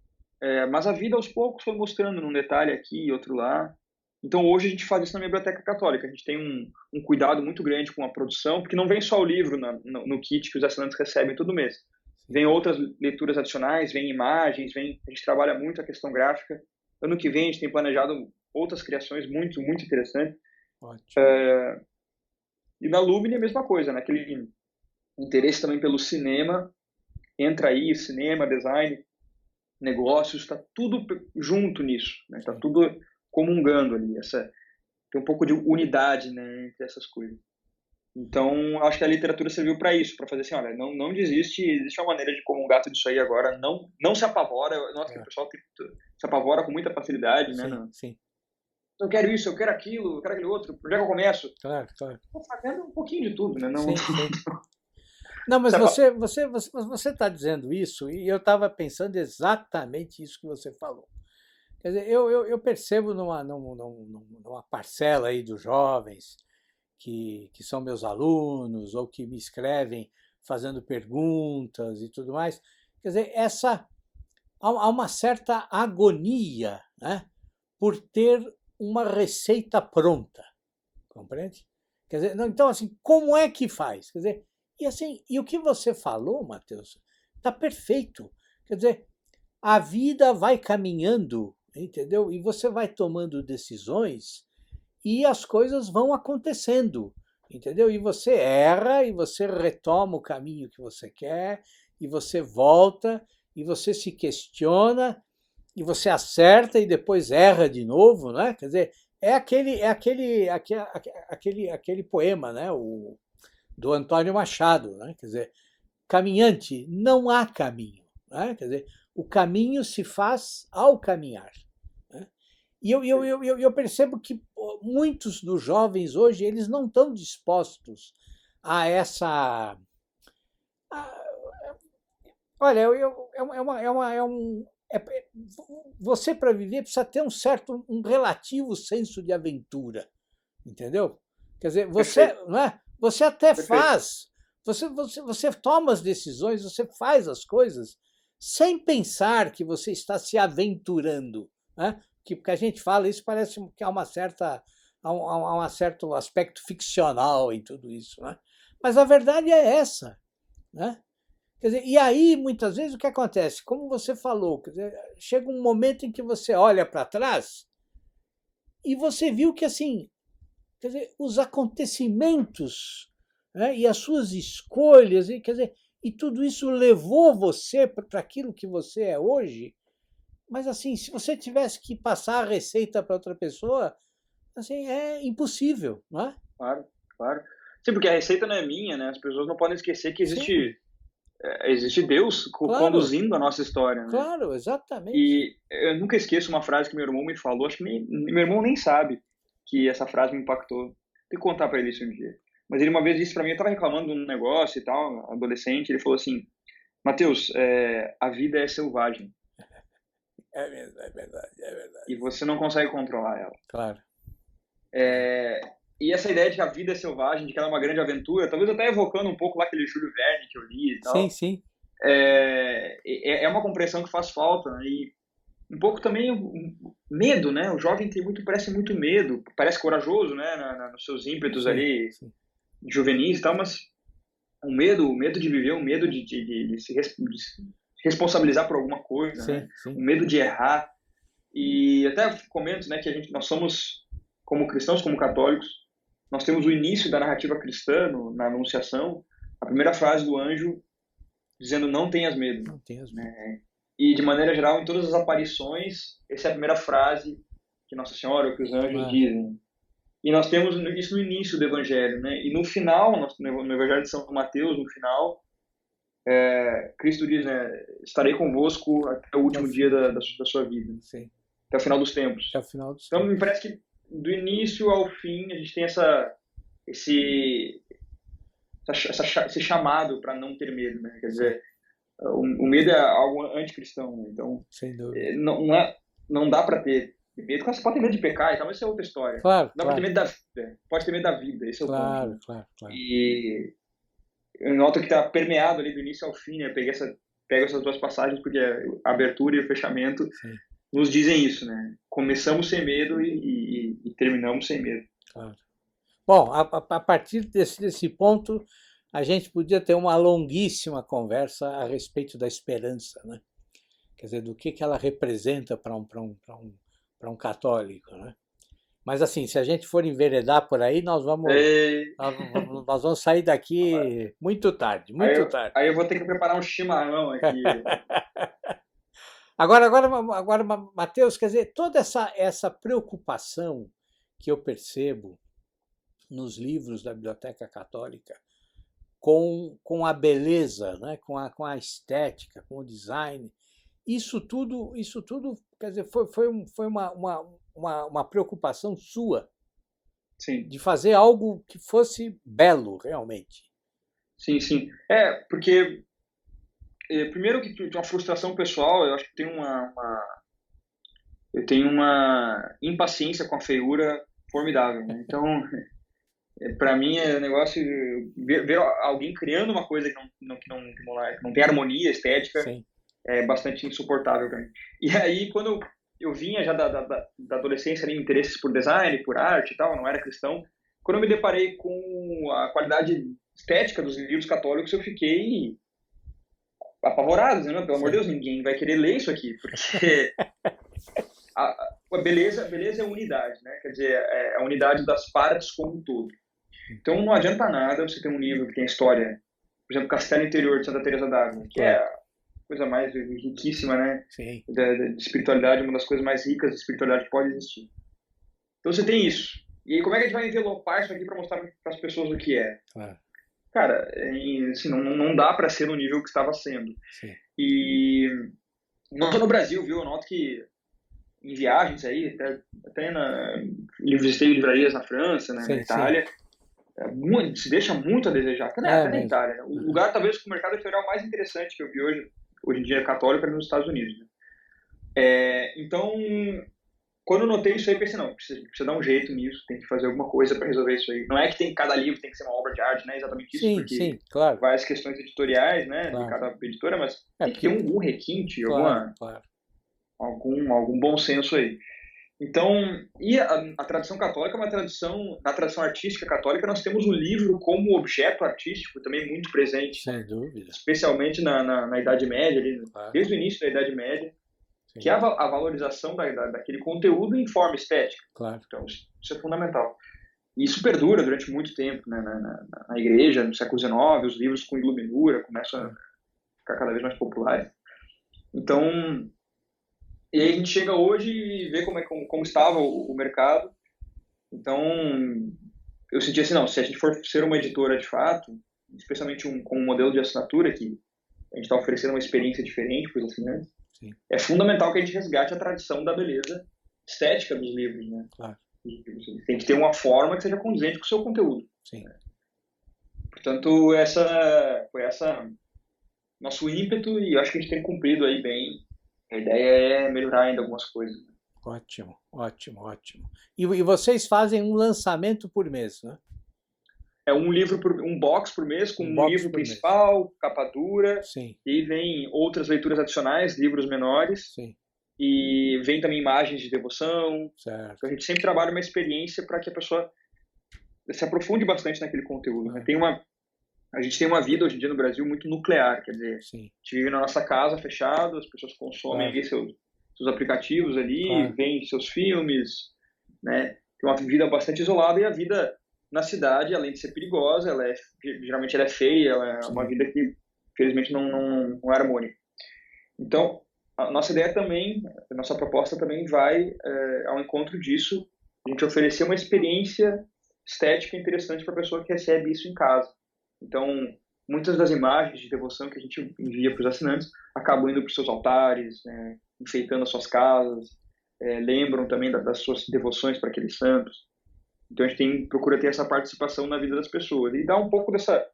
mas a vida aos poucos foi mostrando num detalhe aqui e outro lá. Então hoje a gente faz isso na minha biblioteca católica. A gente tem um cuidado muito grande com a produção, porque não vem só o livro no kit que os assinantes recebem todo mês. Sim. Vem outras leituras adicionais, vem imagens, a gente trabalha muito a questão gráfica. Ano que vem a gente tem planejado outras criações muito, muito interessantes. Ótimo. E na Lumine a mesma coisa, né? Aquele interesse também pelo cinema, entra aí, cinema, design, negócios, está tudo junto nisso, né? Está Sim. tudo comungando ali, tem um pouco de unidade, né, entre essas coisas. Então, acho que a literatura serviu para isso, para fazer assim, olha, não desiste, existe uma maneira de comungar tudo isso aí agora, não se apavora, eu noto que o Claro. pessoal se apavora com muita facilidade, né, Sim, sim. eu quero isso, eu quero aquilo, eu quero aquele outro, por onde é que eu começo? Claro, claro. Pô, fazendo um pouquinho de tudo, né, não Sim, sim. Não, mas se apa- você está dizendo isso e eu estava pensando exatamente isso que você falou. Quer dizer, eu percebo numa parcela aí dos jovens que são meus alunos ou que me escrevem fazendo perguntas e tudo mais. Quer dizer, há uma certa agonia, né, por ter uma receita pronta, compreende? Quer dizer, não, então assim, como é que faz? Quer dizer, e assim, e o que você falou, Matheus, está perfeito. Quer dizer, a vida vai caminhando, entendeu? E você vai tomando decisões e as coisas vão acontecendo, entendeu? E você erra e você retoma o caminho que você quer e você volta e você se questiona e você acerta e depois erra de novo, né? Quer dizer, aquele poema, né? Do Antônio Machado, né? Quer dizer, caminhante, não há caminho, né? Quer dizer, o caminho se faz ao caminhar. Né? E eu percebo que muitos dos jovens hoje, eles não estão dispostos a essa... Olha, você para viver precisa ter um relativo senso de aventura, entendeu? Quer dizer, não é? Você até faz, você toma as decisões, você faz as coisas sem pensar que você está se aventurando, né? Porque a gente fala isso, parece que há um certo aspecto ficcional em tudo isso, né? Mas a verdade é essa, né? Quer dizer, e aí, muitas vezes, o que acontece? Como você falou, quer dizer, chega um momento em que você olha para trás e você viu que, assim, quer dizer, os acontecimentos, né, e as suas escolhas, e, quer dizer, e tudo isso levou você para aquilo que você é hoje. Mas, assim, se você tivesse que passar a receita para outra pessoa, assim, é impossível, não é? Claro, claro. Sim, porque a receita não é minha, né? As pessoas não podem esquecer que existe Deus conduzindo a nossa história, né? Claro, exatamente. E eu nunca esqueço uma frase que meu irmão me falou, acho que meu irmão nem sabe que essa frase me impactou. Tem que contar para ele isso um dia. Mas ele uma vez disse para mim, eu estava reclamando de um negócio e tal, adolescente, ele falou assim, Matheus, a vida é selvagem. É mesmo, é verdade. E você não consegue controlar ela. Claro. E essa ideia de que a vida é selvagem, de que ela é uma grande aventura, talvez até evocando um pouco lá aquele Júlio Verne que eu li e tal. Sim, sim. É uma compreensão que faz falta, né? E um pouco também medo, né? O jovem parece muito medo, parece corajoso, né? Nos seus ímpetos ali, juvenis e tal, mas o medo de viver, o medo de se responsabilizar por alguma coisa, né? O medo de errar. E até comento, né, que nós somos, como cristãos, como católicos, nós temos o início da narrativa cristã na Anunciação, a primeira frase do anjo dizendo não tenhas medo. Não tenhas medo. Né? E de maneira geral, em todas as aparições, essa é a primeira frase que Nossa Senhora ou que os anjos dizem. E nós temos isso no início do Evangelho, né? E no final, no Evangelho de São Mateus, no final, Cristo diz, né, estarei convosco até o último dia da sua vida. Sim. Até o final dos tempos. Até o final dos então, tempos. me parece que do início ao fim a gente tem esse chamado para não ter medo, né? Quer dizer, o medo é algo anticristão, né? Então, sem dúvida. Não dá para ter medo. Você pode ter medo de pecar e tal, mas isso é outra história. Claro, dá para ter medo da vida. Pode ter medo da vida, esse é o ponto. Claro. E eu noto que está permeado ali do início ao fim, né? Pego essas duas passagens porque a abertura e o fechamento nos dizem isso, né? Começamos sem medo e terminamos sem medo. Claro. Bom, a partir desse ponto, a gente podia ter uma longuíssima conversa a respeito da esperança, né? Quer dizer, do que ela representa para um católico, né? Mas assim, se a gente for enveredar por aí, nós vamos sair daqui muito tarde, tarde. Aí eu vou ter que preparar um chimarrão aqui. Agora, Matheus, quer dizer, toda essa preocupação que eu percebo nos livros da Biblioteca Católica com a beleza, né? com a estética, com o design, isso tudo, quer dizer, foi uma preocupação sua. Sim. De fazer algo que fosse belo, realmente. Sim. Porque primeiro que tem uma frustração pessoal, eu acho que tem eu tenho uma impaciência com a feiura formidável, né? Então, para mim é um negócio ver alguém criando uma coisa que não tem harmonia estética Sim. é bastante insuportável para mim. E aí, quando eu vinha já da adolescência ali, interesses por design, por arte e tal, não era cristão, quando eu me deparei com a qualidade estética dos livros católicos, eu fiquei apavorado, né? Pelo amor de Deus, ninguém vai querer ler isso aqui, porque a beleza é unidade, né? Quer dizer, é a unidade das partes como um todo. Então não adianta nada você ter um livro que tem história, por exemplo, Castelo Interior de Santa Teresa d'Ávila, que é a coisa mais riquíssima, né? Sim. De espiritualidade, uma das coisas mais ricas de espiritualidade que pode existir. Então você tem isso. E aí, como é que a gente vai envelopar isso aqui para mostrar para as pessoas o que é? Claro. Cara, assim, não dá para ser no nível que estava sendo. Sim. E não só no Brasil, viu? Eu noto que em viagens aí, até visitei livrarias na França, né, Sim, na Itália, se deixa muito a desejar. Até na Itália. Né? O lugar, talvez, com o mercado editorial mais interessante que eu vi hoje em dia é católico, é nos Estados Unidos. Né? Então, quando eu notei isso aí, pensei, não, precisa dar um jeito nisso, tem que fazer alguma coisa para resolver isso aí. Não é que cada livro tem que ser uma obra de arte, não é exatamente isso, porque claro. várias questões editoriais, né, de cada editora, mas tem que ter algum requinte, algum bom senso aí. Então, e a tradição católica é uma tradição, na tradição artística católica, nós temos o livro como objeto artístico também muito presente. Sem dúvida. Especialmente na Idade Média, desde o início da Idade Média. Sim. Que é a valorização daquele conteúdo em forma estética. Claro. Então, isso é fundamental. E isso perdura durante muito tempo, né? Na igreja, no século XIX, os livros com iluminura começam a ficar cada vez mais populares. Então, e aí a gente chega hoje e vê como estava o mercado. Então, eu senti assim, não, se a gente for ser uma editora de fato, especialmente com um modelo de assinatura que a gente está oferecendo uma experiência diferente para os assinantes, sim, é fundamental que a gente resgate a tradição da beleza estética dos livros, né? Claro. Tem que ter uma forma que seja condizente com o seu conteúdo. Sim. Né? Portanto, foi nosso ímpeto e eu acho que a gente tem cumprido aí bem. A ideia é melhorar ainda algumas coisas. Né? Ótimo, ótimo, ótimo. E vocês fazem um lançamento por mês, né? É um box por mês com um livro principal, capa dura. Sim. E vem outras leituras adicionais, livros menores. Sim. E vem também imagens de devoção. Certo. Então a gente sempre trabalha uma experiência para que a pessoa se aprofunde bastante naquele conteúdo. Né? A gente tem uma vida hoje em dia no Brasil muito nuclear, quer dizer, sim, a gente vive na nossa casa fechado, as pessoas consomem ali seus aplicativos ali, veem seus filmes, né? Tem uma vida bastante isolada e a vida na cidade, além de ser perigosa, geralmente ela é feia, ela é uma vida que, infelizmente, não é harmônica. Então, a nossa ideia também, a nossa proposta também vai ao encontro disso, a gente oferecer uma experiência estética interessante para a pessoa que recebe isso em casa. Então, muitas das imagens de devoção que a gente envia para os assinantes acabam indo para os seus altares, né, enfeitando as suas casas, lembram também das suas devoções para aqueles santos. Então, a gente procura ter essa participação na vida das pessoas e dar um pouco dessa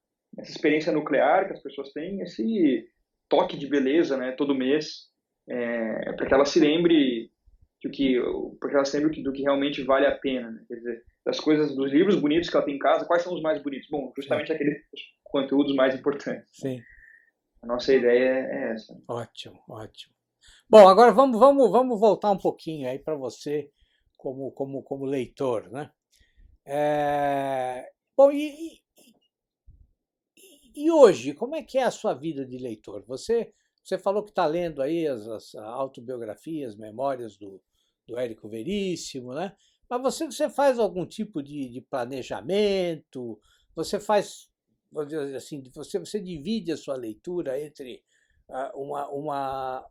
experiência nuclear que as pessoas têm, esse toque de beleza, né, todo mês, para que elas se lembrem do que realmente vale a pena, né? Quer dizer, das coisas, dos livros bonitos que ela tem em casa, quais são os mais bonitos? Bom, justamente aqueles conteúdos mais importantes. Sim. A nossa ideia é essa. Ótimo, ótimo. Bom, agora vamos voltar um pouquinho aí para você como leitor, né? Bom, e hoje, como é que é a sua vida de leitor? Você falou que está lendo aí as autobiografias, memórias do Érico Veríssimo, né? Mas você faz algum tipo de planejamento? Você faz, assim, você divide a sua leitura entre uma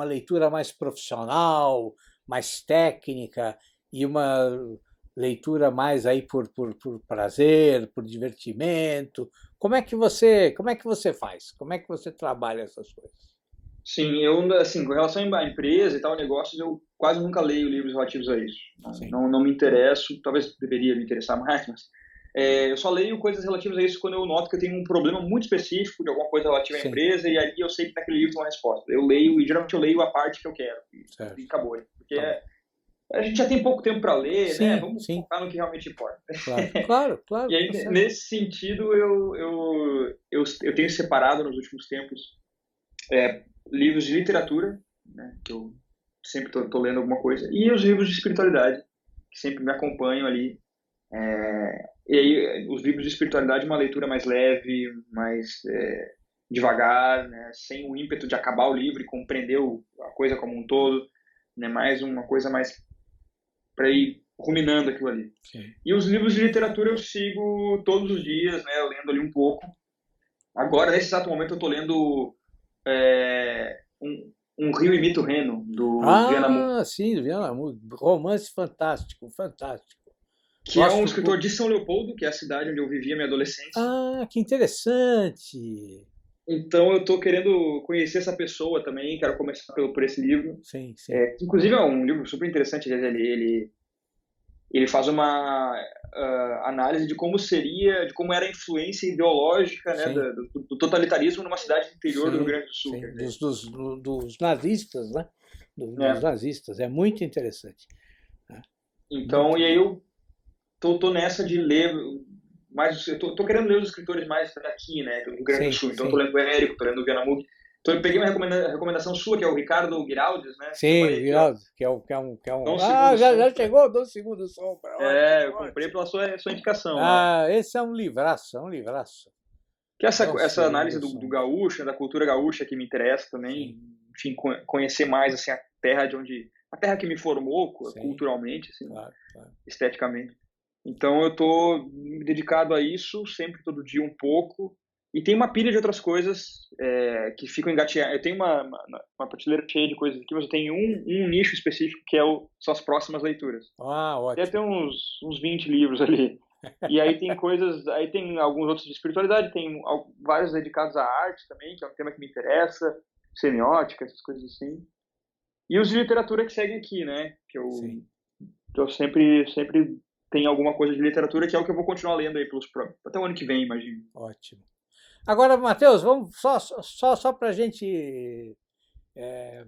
leitura mais profissional, mais técnica, e uma leitura mais aí por prazer, por divertimento? Como é que você faz? Como é que você trabalha essas coisas? Sim, eu, assim, com relação à empresa e tal, negócios, eu quase nunca leio livros relativos a isso. Não me interesso, talvez deveria me interessar mais, mas Eu só leio coisas relativas a isso quando eu noto que eu tenho um problema muito específico de alguma coisa relativa à Sim, empresa, e ali eu sei que naquele livro tem uma resposta. Eu leio, e geralmente eu leio a parte que eu quero, e certo. acabou. Porque Tá bom. a gente já tem pouco tempo para ler, né? Sim, Vamos sim, focar no que realmente importa. claro. Claro, claro, E tá aí, certo. nesse sentido, eu tenho separado nos últimos tempos livros de literatura, né? Que eu sempre estou lendo alguma coisa, e os livros de espiritualidade, que sempre me acompanham ali. E aí, os livros de espiritualidade, uma leitura mais leve, mais devagar, né? Sem o ímpeto de acabar o livro e compreender a coisa como um todo, né? Mais uma coisa mais para ir ruminando aquilo ali. Sim. E os livros de literatura eu sigo todos os dias, né? Lendo ali um pouco. Agora, nesse exato momento, eu estou lendo um Rio Imita o Reno, do Viana Moon, Ah, sim, Viana, romance fantástico, fantástico. que é um Gosto. escritor de São Leopoldo, que é a cidade onde eu vivi a minha adolescência. Ah, que interessante. Então, eu estou querendo conhecer essa pessoa também, quero começar por esse livro. Sim, sim, Inclusive, é um livro super interessante. Ele faz uma análise de como seria, de como era a influência ideológica, né, sim, do totalitarismo numa cidade do interior do Rio sim, Grande do Sul, quer sim. dizer. Dos nazistas, né? Dos Né? nazistas. É muito interessante. Né? Então, Muito e aí bom. eu tô nessa de ler mais, eu tô querendo ler os escritores mais daqui, né, do Rio Grande do Sim, Sul. Então, eu tô sim. lendo o Érico, tô lendo o Viana Mug. Então, eu peguei uma recomendação sua, que é o Ricardo Guiraldes, né? Sim, Separei aqui, ó. Viraldo, que é um. Dá um Ah, segundo já sombra. chegou, dou um segundo sombra. Ótimo, Eu comprei ótimo. pela sua indicação, né? Ah, esse é um livraço, é um livraço. Que Dá um essa análise segundo do sombra. gaúcho, da cultura gaúcha que me interessa também, Sim, enfim, conhecer mais assim a terra que me formou sim, culturalmente, assim, claro, claro. esteticamente. Então eu tô me dedicado a isso, sempre todo dia um pouco. E tem uma pilha de outras coisas que ficam engateadas. Eu tenho uma prateleira cheia de coisas aqui, mas eu tenho um nicho específico que são as próximas leituras. Ah, Deve ter ótimo. uns 20 livros ali. E aí tem coisas, aí tem alguns outros de espiritualidade, tem vários dedicados à arte também, que é um tema que me interessa, semiótica, essas coisas assim. E os de literatura que seguem aqui, né? Sim, Que eu sempre tenho alguma coisa de literatura, que é o que eu vou continuar lendo aí até o ano que vem, imagino. ótimo. Agora, Matheus, vamos só para a gente é,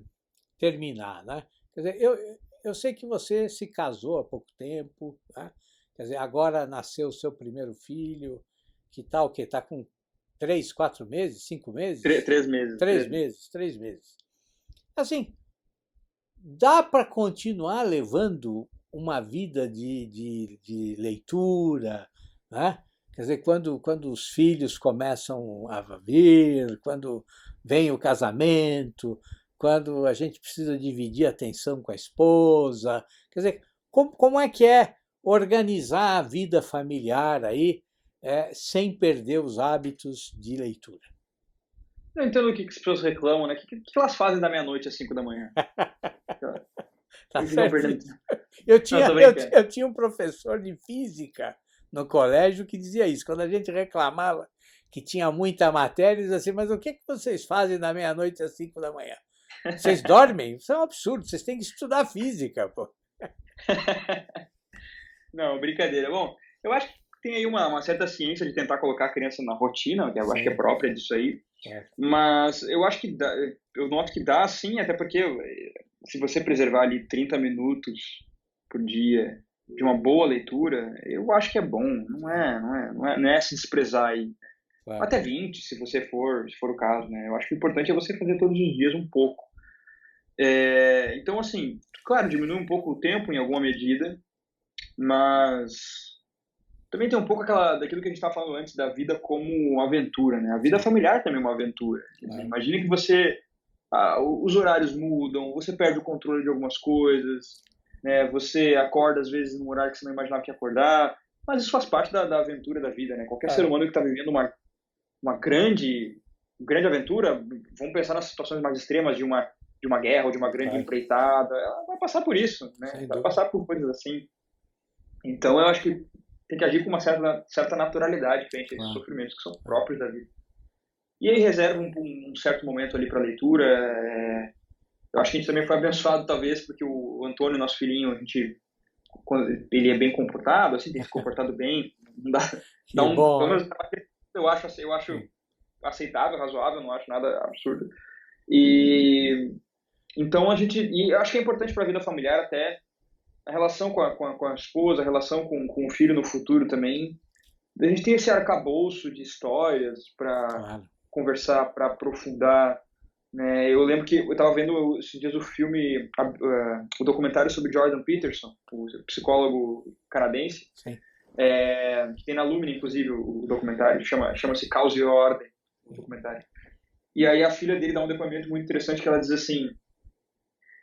terminar, né? Quer dizer, eu sei que você se casou há pouco tempo, né? Quer dizer, agora nasceu o seu primeiro filho, que tal, que está com 3, 4 meses, 5 meses? 3 meses, Três 3 meses. meses, 3 meses. Assim, dá para continuar levando uma vida de leitura, né? Quer dizer, quando os filhos começam a vir, quando vem o casamento, quando a gente precisa dividir a atenção com a esposa. Quer dizer, como é organizar a vida familiar aí, sem perder os hábitos de leitura? Eu entendo o que as pessoas reclamam, né? O que elas fazem da meia-noite às 5 da manhã? Tá Eles ficam certo? perdendo. Eu Não, tinha, tô eu, brincando. eu tinha um professor de física no colégio que dizia isso. Quando a gente reclamava que tinha muita matéria, ele dizia assim, mas o que vocês fazem da meia-noite às 5 da manhã? Vocês dormem? Isso é um absurdo, vocês têm que estudar física, pô. Não, brincadeira. Bom, eu acho que tem aí uma certa ciência de tentar colocar a criança na rotina, que eu acho que é Sim, própria disso aí. é, Mas eu acho que dá, eu noto que dá sim, até porque se você preservar ali 30 minutos por dia de uma boa leitura, eu acho que é bom. Não é se desprezar aí. claro. Até 20, se for o caso, né? Eu acho que o importante é você fazer todos os dias um pouco. Então, assim, claro, diminui um pouco o tempo em alguma medida, mas também tem um pouco daquilo que a gente estava falando antes da vida como aventura, né? A vida Sim, familiar também é uma aventura. Quer dizer, claro. imagine que os horários mudam, você perde o controle de algumas coisas, né? Você acorda às vezes num horário que você não imaginava que ia acordar, mas isso faz parte da aventura da vida, né? Qualquer ser Claro. humano que está vivendo uma grande aventura, vamos pensar nas situações mais extremas de uma guerra ou de uma grande Claro, empreitada, ela vai passar por isso, né? sem Vai dúvida. passar por coisas assim. Então eu acho que tem que agir com uma certa naturalidade frente a esses Claro, sofrimentos que são claro. próprios da vida. E aí reserva um certo momento ali para leitura. Eu acho que a gente também foi abençoado, talvez, porque o Antônio, nosso filhinho, quando ele é bem comportado, assim, tem se comportado bem, Não dá, Que bom, pelo hein? menos eu acho aceitável, razoável, não acho nada absurdo. E então e eu acho que é importante para a vida familiar até a relação com a esposa, a relação com o filho no futuro também. A gente tem esse arcabouço de histórias para Claro. conversar, para aprofundar, né? Eu lembro que eu estava vendo esses dias o documentário sobre Jordan Peterson, o psicólogo canadense, Sim. que tem na Lumina, inclusive, o documentário, chama-se Caos e Ordem, o documentário. E aí a filha dele dá um depoimento muito interessante que ela diz assim,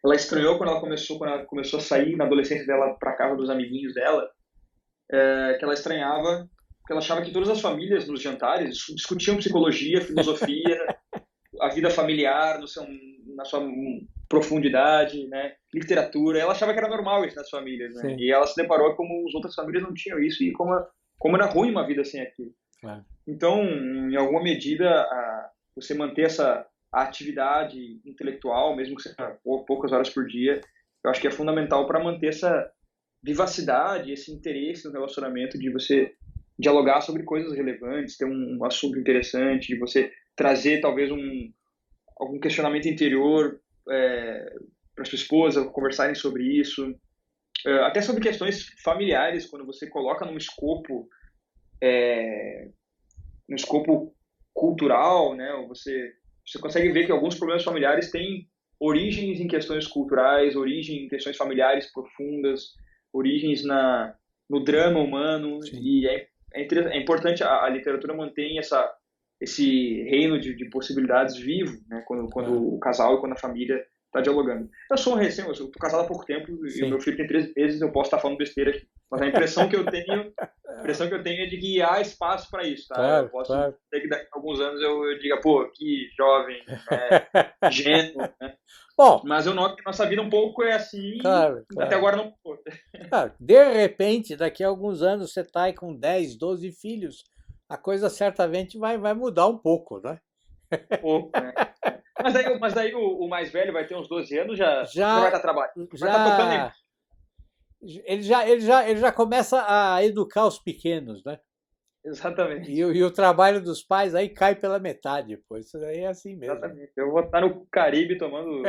ela estranhou quando ela começou a sair na adolescência dela para casa dos amiguinhos dela, que ela estranhava, porque ela achava que todas as famílias nos jantares discutiam psicologia, filosofia, a vida familiar na sua profundidade, né? Literatura. Ela achava que era normal isso nas famílias, né? Sim, E ela se deparou como as outras famílias não tinham isso e como era ruim uma vida sem aquilo. claro. Então, em alguma medida, você manter essa atividade intelectual, mesmo que seja poucas horas por dia, eu acho que é fundamental para manter essa vivacidade, esse interesse no relacionamento, de você dialogar sobre coisas relevantes, ter um assunto interessante, de você trazer talvez algum questionamento interior para sua esposa, conversarem sobre isso, até sobre questões familiares, quando você coloca num escopo cultural, né? Você consegue ver que alguns problemas familiares têm origens em questões culturais, origem em questões familiares profundas, origens no drama humano, Sim. e é importante a literatura mantém esse reino de possibilidades vivo, né? Quando o casal e quando a família está dialogando. Eu estou casado há pouco tempo e o Sim. meu filho tem 3 meses, eu posso estar falando besteira aqui, mas a impressão que eu tenho é de que há espaço para isso, tá? Eu Claro, posso claro. ter que daqui a alguns anos eu diga, pô, que jovem, né? Ingênuo, né? Bom, Mas eu noto que nossa vida um pouco é assim claro, e até claro. agora não foi. Claro, de repente, daqui a alguns anos, você está aí com 10, 12 filhos, a coisa certamente vai mudar um pouco, né? Pouco, né? Mas daí o mais velho vai ter uns 12 anos, já vai Já, estar trabalhando, vai estar tocando em... já, ele já começa a educar os pequenos, né? E, Exatamente, o trabalho dos pais aí cai pela metade, pô. Isso daí é assim mesmo. exatamente. Eu vou estar no Caribe tomando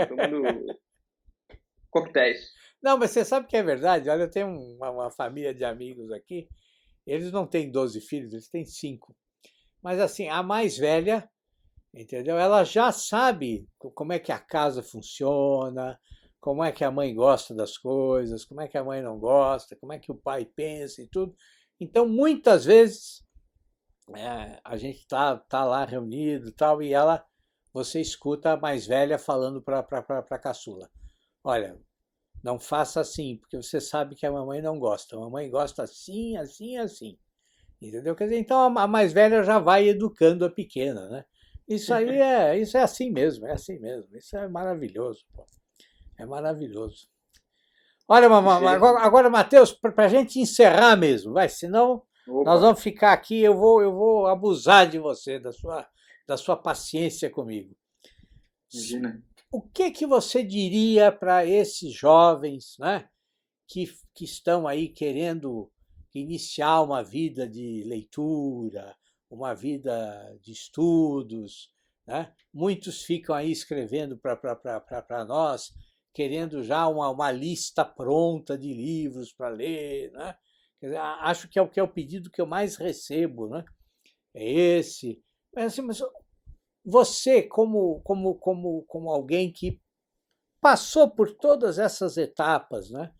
coquetéis. Não, mas você sabe que é verdade? Olha, eu tenho uma família de amigos aqui, eles não têm 12 filhos, eles têm 5. Mas assim, a mais velha, entendeu? Ela já sabe como é que a casa funciona, como é que a mãe gosta das coisas, como é que a mãe não gosta, como é que o pai pensa e tudo. Então, muitas vezes, a gente tá lá reunido e tal, e você escuta a mais velha falando para a caçula. Olha, não faça assim, porque você sabe que a mamãe não gosta. A mamãe gosta assim, assim, assim. Entendeu? Quer dizer, então a mais velha já vai educando a pequena, né? Isso é assim mesmo, é assim mesmo. Isso é maravilhoso, pô. É maravilhoso. Olha, agora Matheus, para a gente encerrar mesmo, vai, senão nós Opa, vamos ficar aqui, eu vou abusar de você, da sua paciência comigo. imagina. O que você diria para esses jovens, né, que estão aí querendo iniciar uma vida de leitura, uma vida de estudos, né? Muitos ficam aí escrevendo para nós, querendo já uma lista pronta de livros para ler, né? Quer dizer, acho que é o pedido que eu mais recebo, né? É esse. Mas você, como alguém que passou por todas essas etapas, né?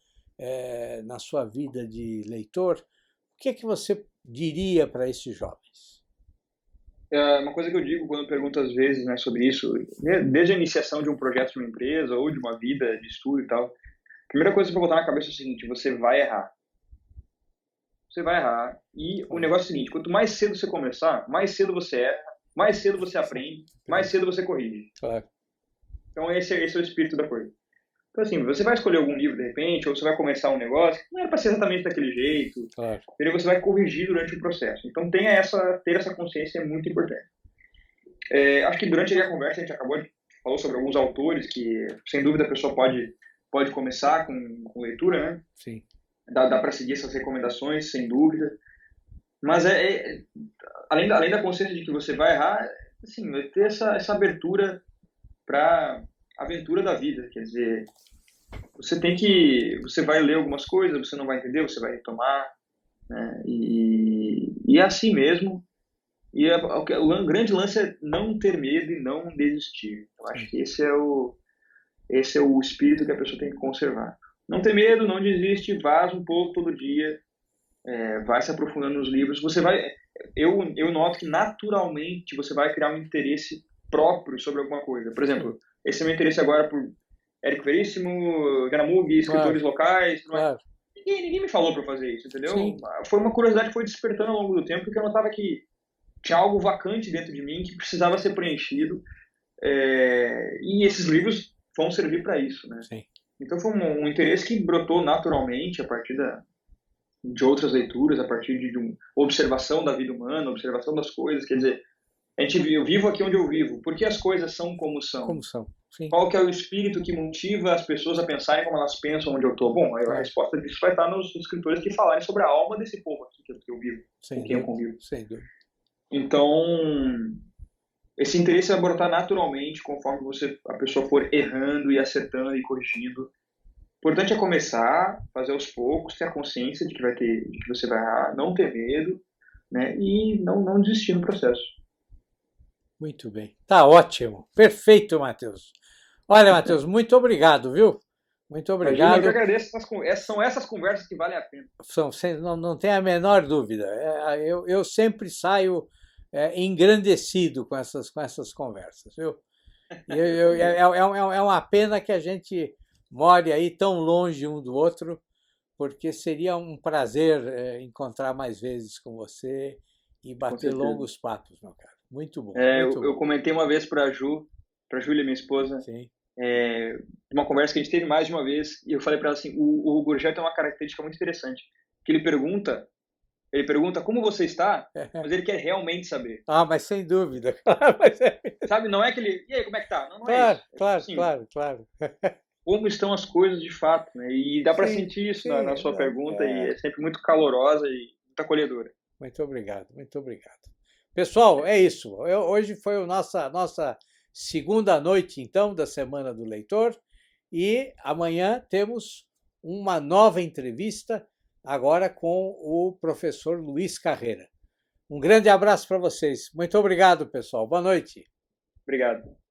Na sua vida de leitor, o que você diria para esses jovens? Uma coisa que eu digo quando eu pergunto às vezes, né, sobre isso, desde a iniciação de um projeto de uma empresa ou de uma vida de estudo e tal, a primeira coisa para botar na cabeça é o seguinte: você vai errar. Você vai errar. E o Claro, negócio é o seguinte: quanto mais cedo você começar, mais cedo você erra, mais cedo você aprende, mais cedo você corrige. claro, Então esse é o espírito da coisa. Então assim, você vai escolher algum livro de repente, ou você vai começar um negócio que não era para ser exatamente daquele jeito, claro. e você vai corrigir durante o processo. Então ter essa consciência é muito importante. Acho que durante a conversa a gente falou sobre alguns autores que, sem dúvida, a pessoa pode começar com leitura, né? Sim, Dá para seguir essas recomendações, sem dúvida. Mas além da consciência de que você vai errar, assim, vai ter essa abertura para aventura da vida. Quer dizer, você vai ler algumas coisas, você não vai entender, você vai retomar, né? E é assim mesmo. E o grande lance é não ter medo e não desistir. Eu acho Sim. que esse é o espírito que a pessoa tem que conservar. Não ter medo, não desiste, vaza um pouco todo dia, vai se aprofundando nos livros. Eu noto que naturalmente você vai criar um interesse próprio sobre alguma coisa. Por exemplo, esse é o meu interesse agora por Érico Veríssimo, Ganamug, Claro, escritores locais, tudo mais. claro. Ninguém me falou para fazer isso, entendeu? Sim, Foi uma curiosidade que foi despertando ao longo do tempo, porque eu notava que tinha algo vacante dentro de mim que precisava ser preenchido, e esses livros vão servir para isso, né? sim. Então foi um interesse que brotou naturalmente a partir de outras leituras, a partir de uma observação da vida humana, observação das coisas. Quer dizer, eu vivo aqui onde eu vivo. Por que as coisas são como são? Como são? Sim, Qual que é o espírito que motiva as pessoas a pensarem como elas pensam onde eu estou? Bom, a claro. resposta disso vai estar nos escritores que falarem sobre a alma desse povo aqui que eu vivo, com Sem quem eu dúvida, convivo. sem dúvida. Então, esse interesse vai brotar naturalmente conforme a pessoa for errando e acertando e corrigindo. O importante é começar, fazer aos poucos, ter a consciência de que você vai errar, não ter medo, né? E não desistir no processo. Muito bem. Tá ótimo. Perfeito, Matheus. Olha, Matheus, muito obrigado, viu? Muito Imagina, eu que obrigado. agradeço. São essas conversas que valem a pena. Não tem a menor dúvida. Eu sempre saio engrandecido com essas conversas, viu? É uma pena que a gente more aí tão longe um do outro, porque seria um prazer encontrar mais vezes com você e Com bater certeza. longos papos, meu cara. Muito bom, Eu, muito eu bom. comentei uma vez para para Júlia, minha esposa, Sim. uma conversa que a gente teve mais de uma vez, e eu falei para ela assim, o Gurgel tem uma característica muito interessante, que ele pergunta como você está, mas ele quer realmente saber. Ah, mas sem dúvida. Sabe, não é aquele, e aí, como é que tá? Não, não é Claro, isso. É tipo claro, assim, claro, claro. como estão as coisas de fato, né? E dá para Sim, sentir isso na sim. sua pergunta, e é sempre muito calorosa e muito acolhedora. Muito obrigado, muito obrigado. Pessoal, é isso. Hoje foi a nossa segunda noite, então, da Semana do Leitor. E amanhã temos uma nova entrevista, agora com o professor Luiz Carreira. Um grande abraço para vocês. Muito obrigado, pessoal. Boa noite. Obrigado.